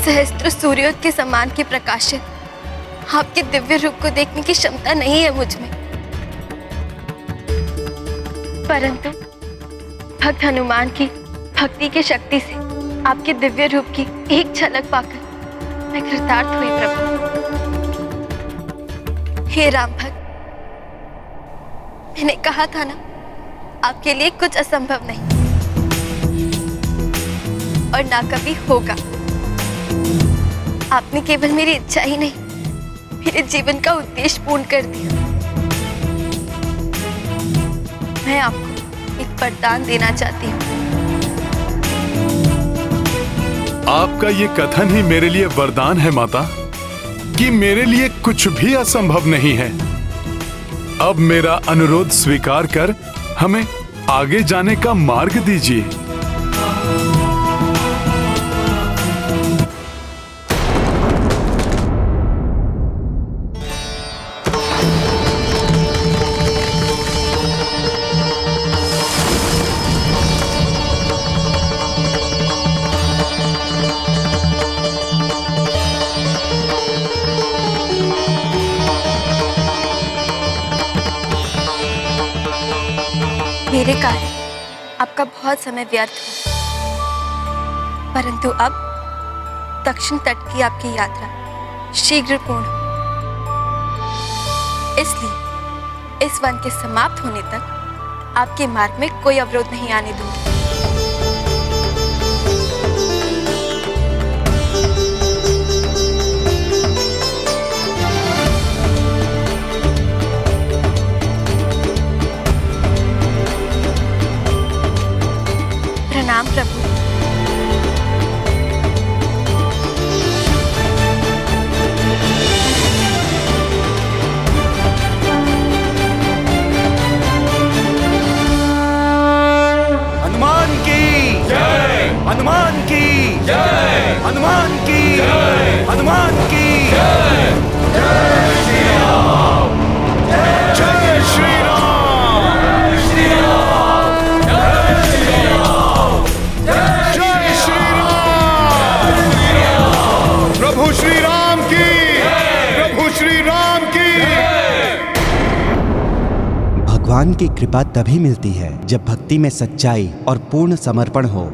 सहस्त्र सूर्योदय के समान के प्रकाशित आपके दिव्य रूप को देखने की क्षमता नहीं है मुझ में, परंतु भक्त हनुमान की भक्ति की शक्ति से आपके दिव्य रूप की एक झलक पाकर मैं कृतार्थ हुई प्रभु। हे राम भक्त, मैंने कहा था ना आपके लिए कुछ असंभव नहीं और ना कभी होगा। आपने केवल मेरी इच्छा ही नहीं मेरे जीवन का उद्देश्य पूर्ण कर दिया। मैं आपको एक वरदान देना चाहती हूँ। आपका ये कथन ही मेरे लिए वरदान है माता कि मेरे लिए कुछ भी असंभव नहीं है। अब मेरा अनुरोध स्वीकार कर हमें आगे जाने का मार्ग दीजिए। मेरे कारण आपका बहुत समय व्यर्थ हो, परंतु अब दक्षिण तट की आपकी यात्रा शीघ्र पूर्ण हो। इसलिए इस वन के समाप्त होने तक आपके मार्ग में कोई अवरोध नहीं आने दूंगी। प्रणाम प्रभु। हनुमान की जय, हनुमान की जय, हनुमान की जय, हनुमान की जय। जय श्री राम, जय श्री राम, जय श्री राम, जय श्री राम, जय श्री राम। प्रभु श्री राम की, प्रभु श्री राम की। भगवान की कृपा तभी मिलती है जब भक्ति में सच्चाई और पूर्ण समर्पण हो।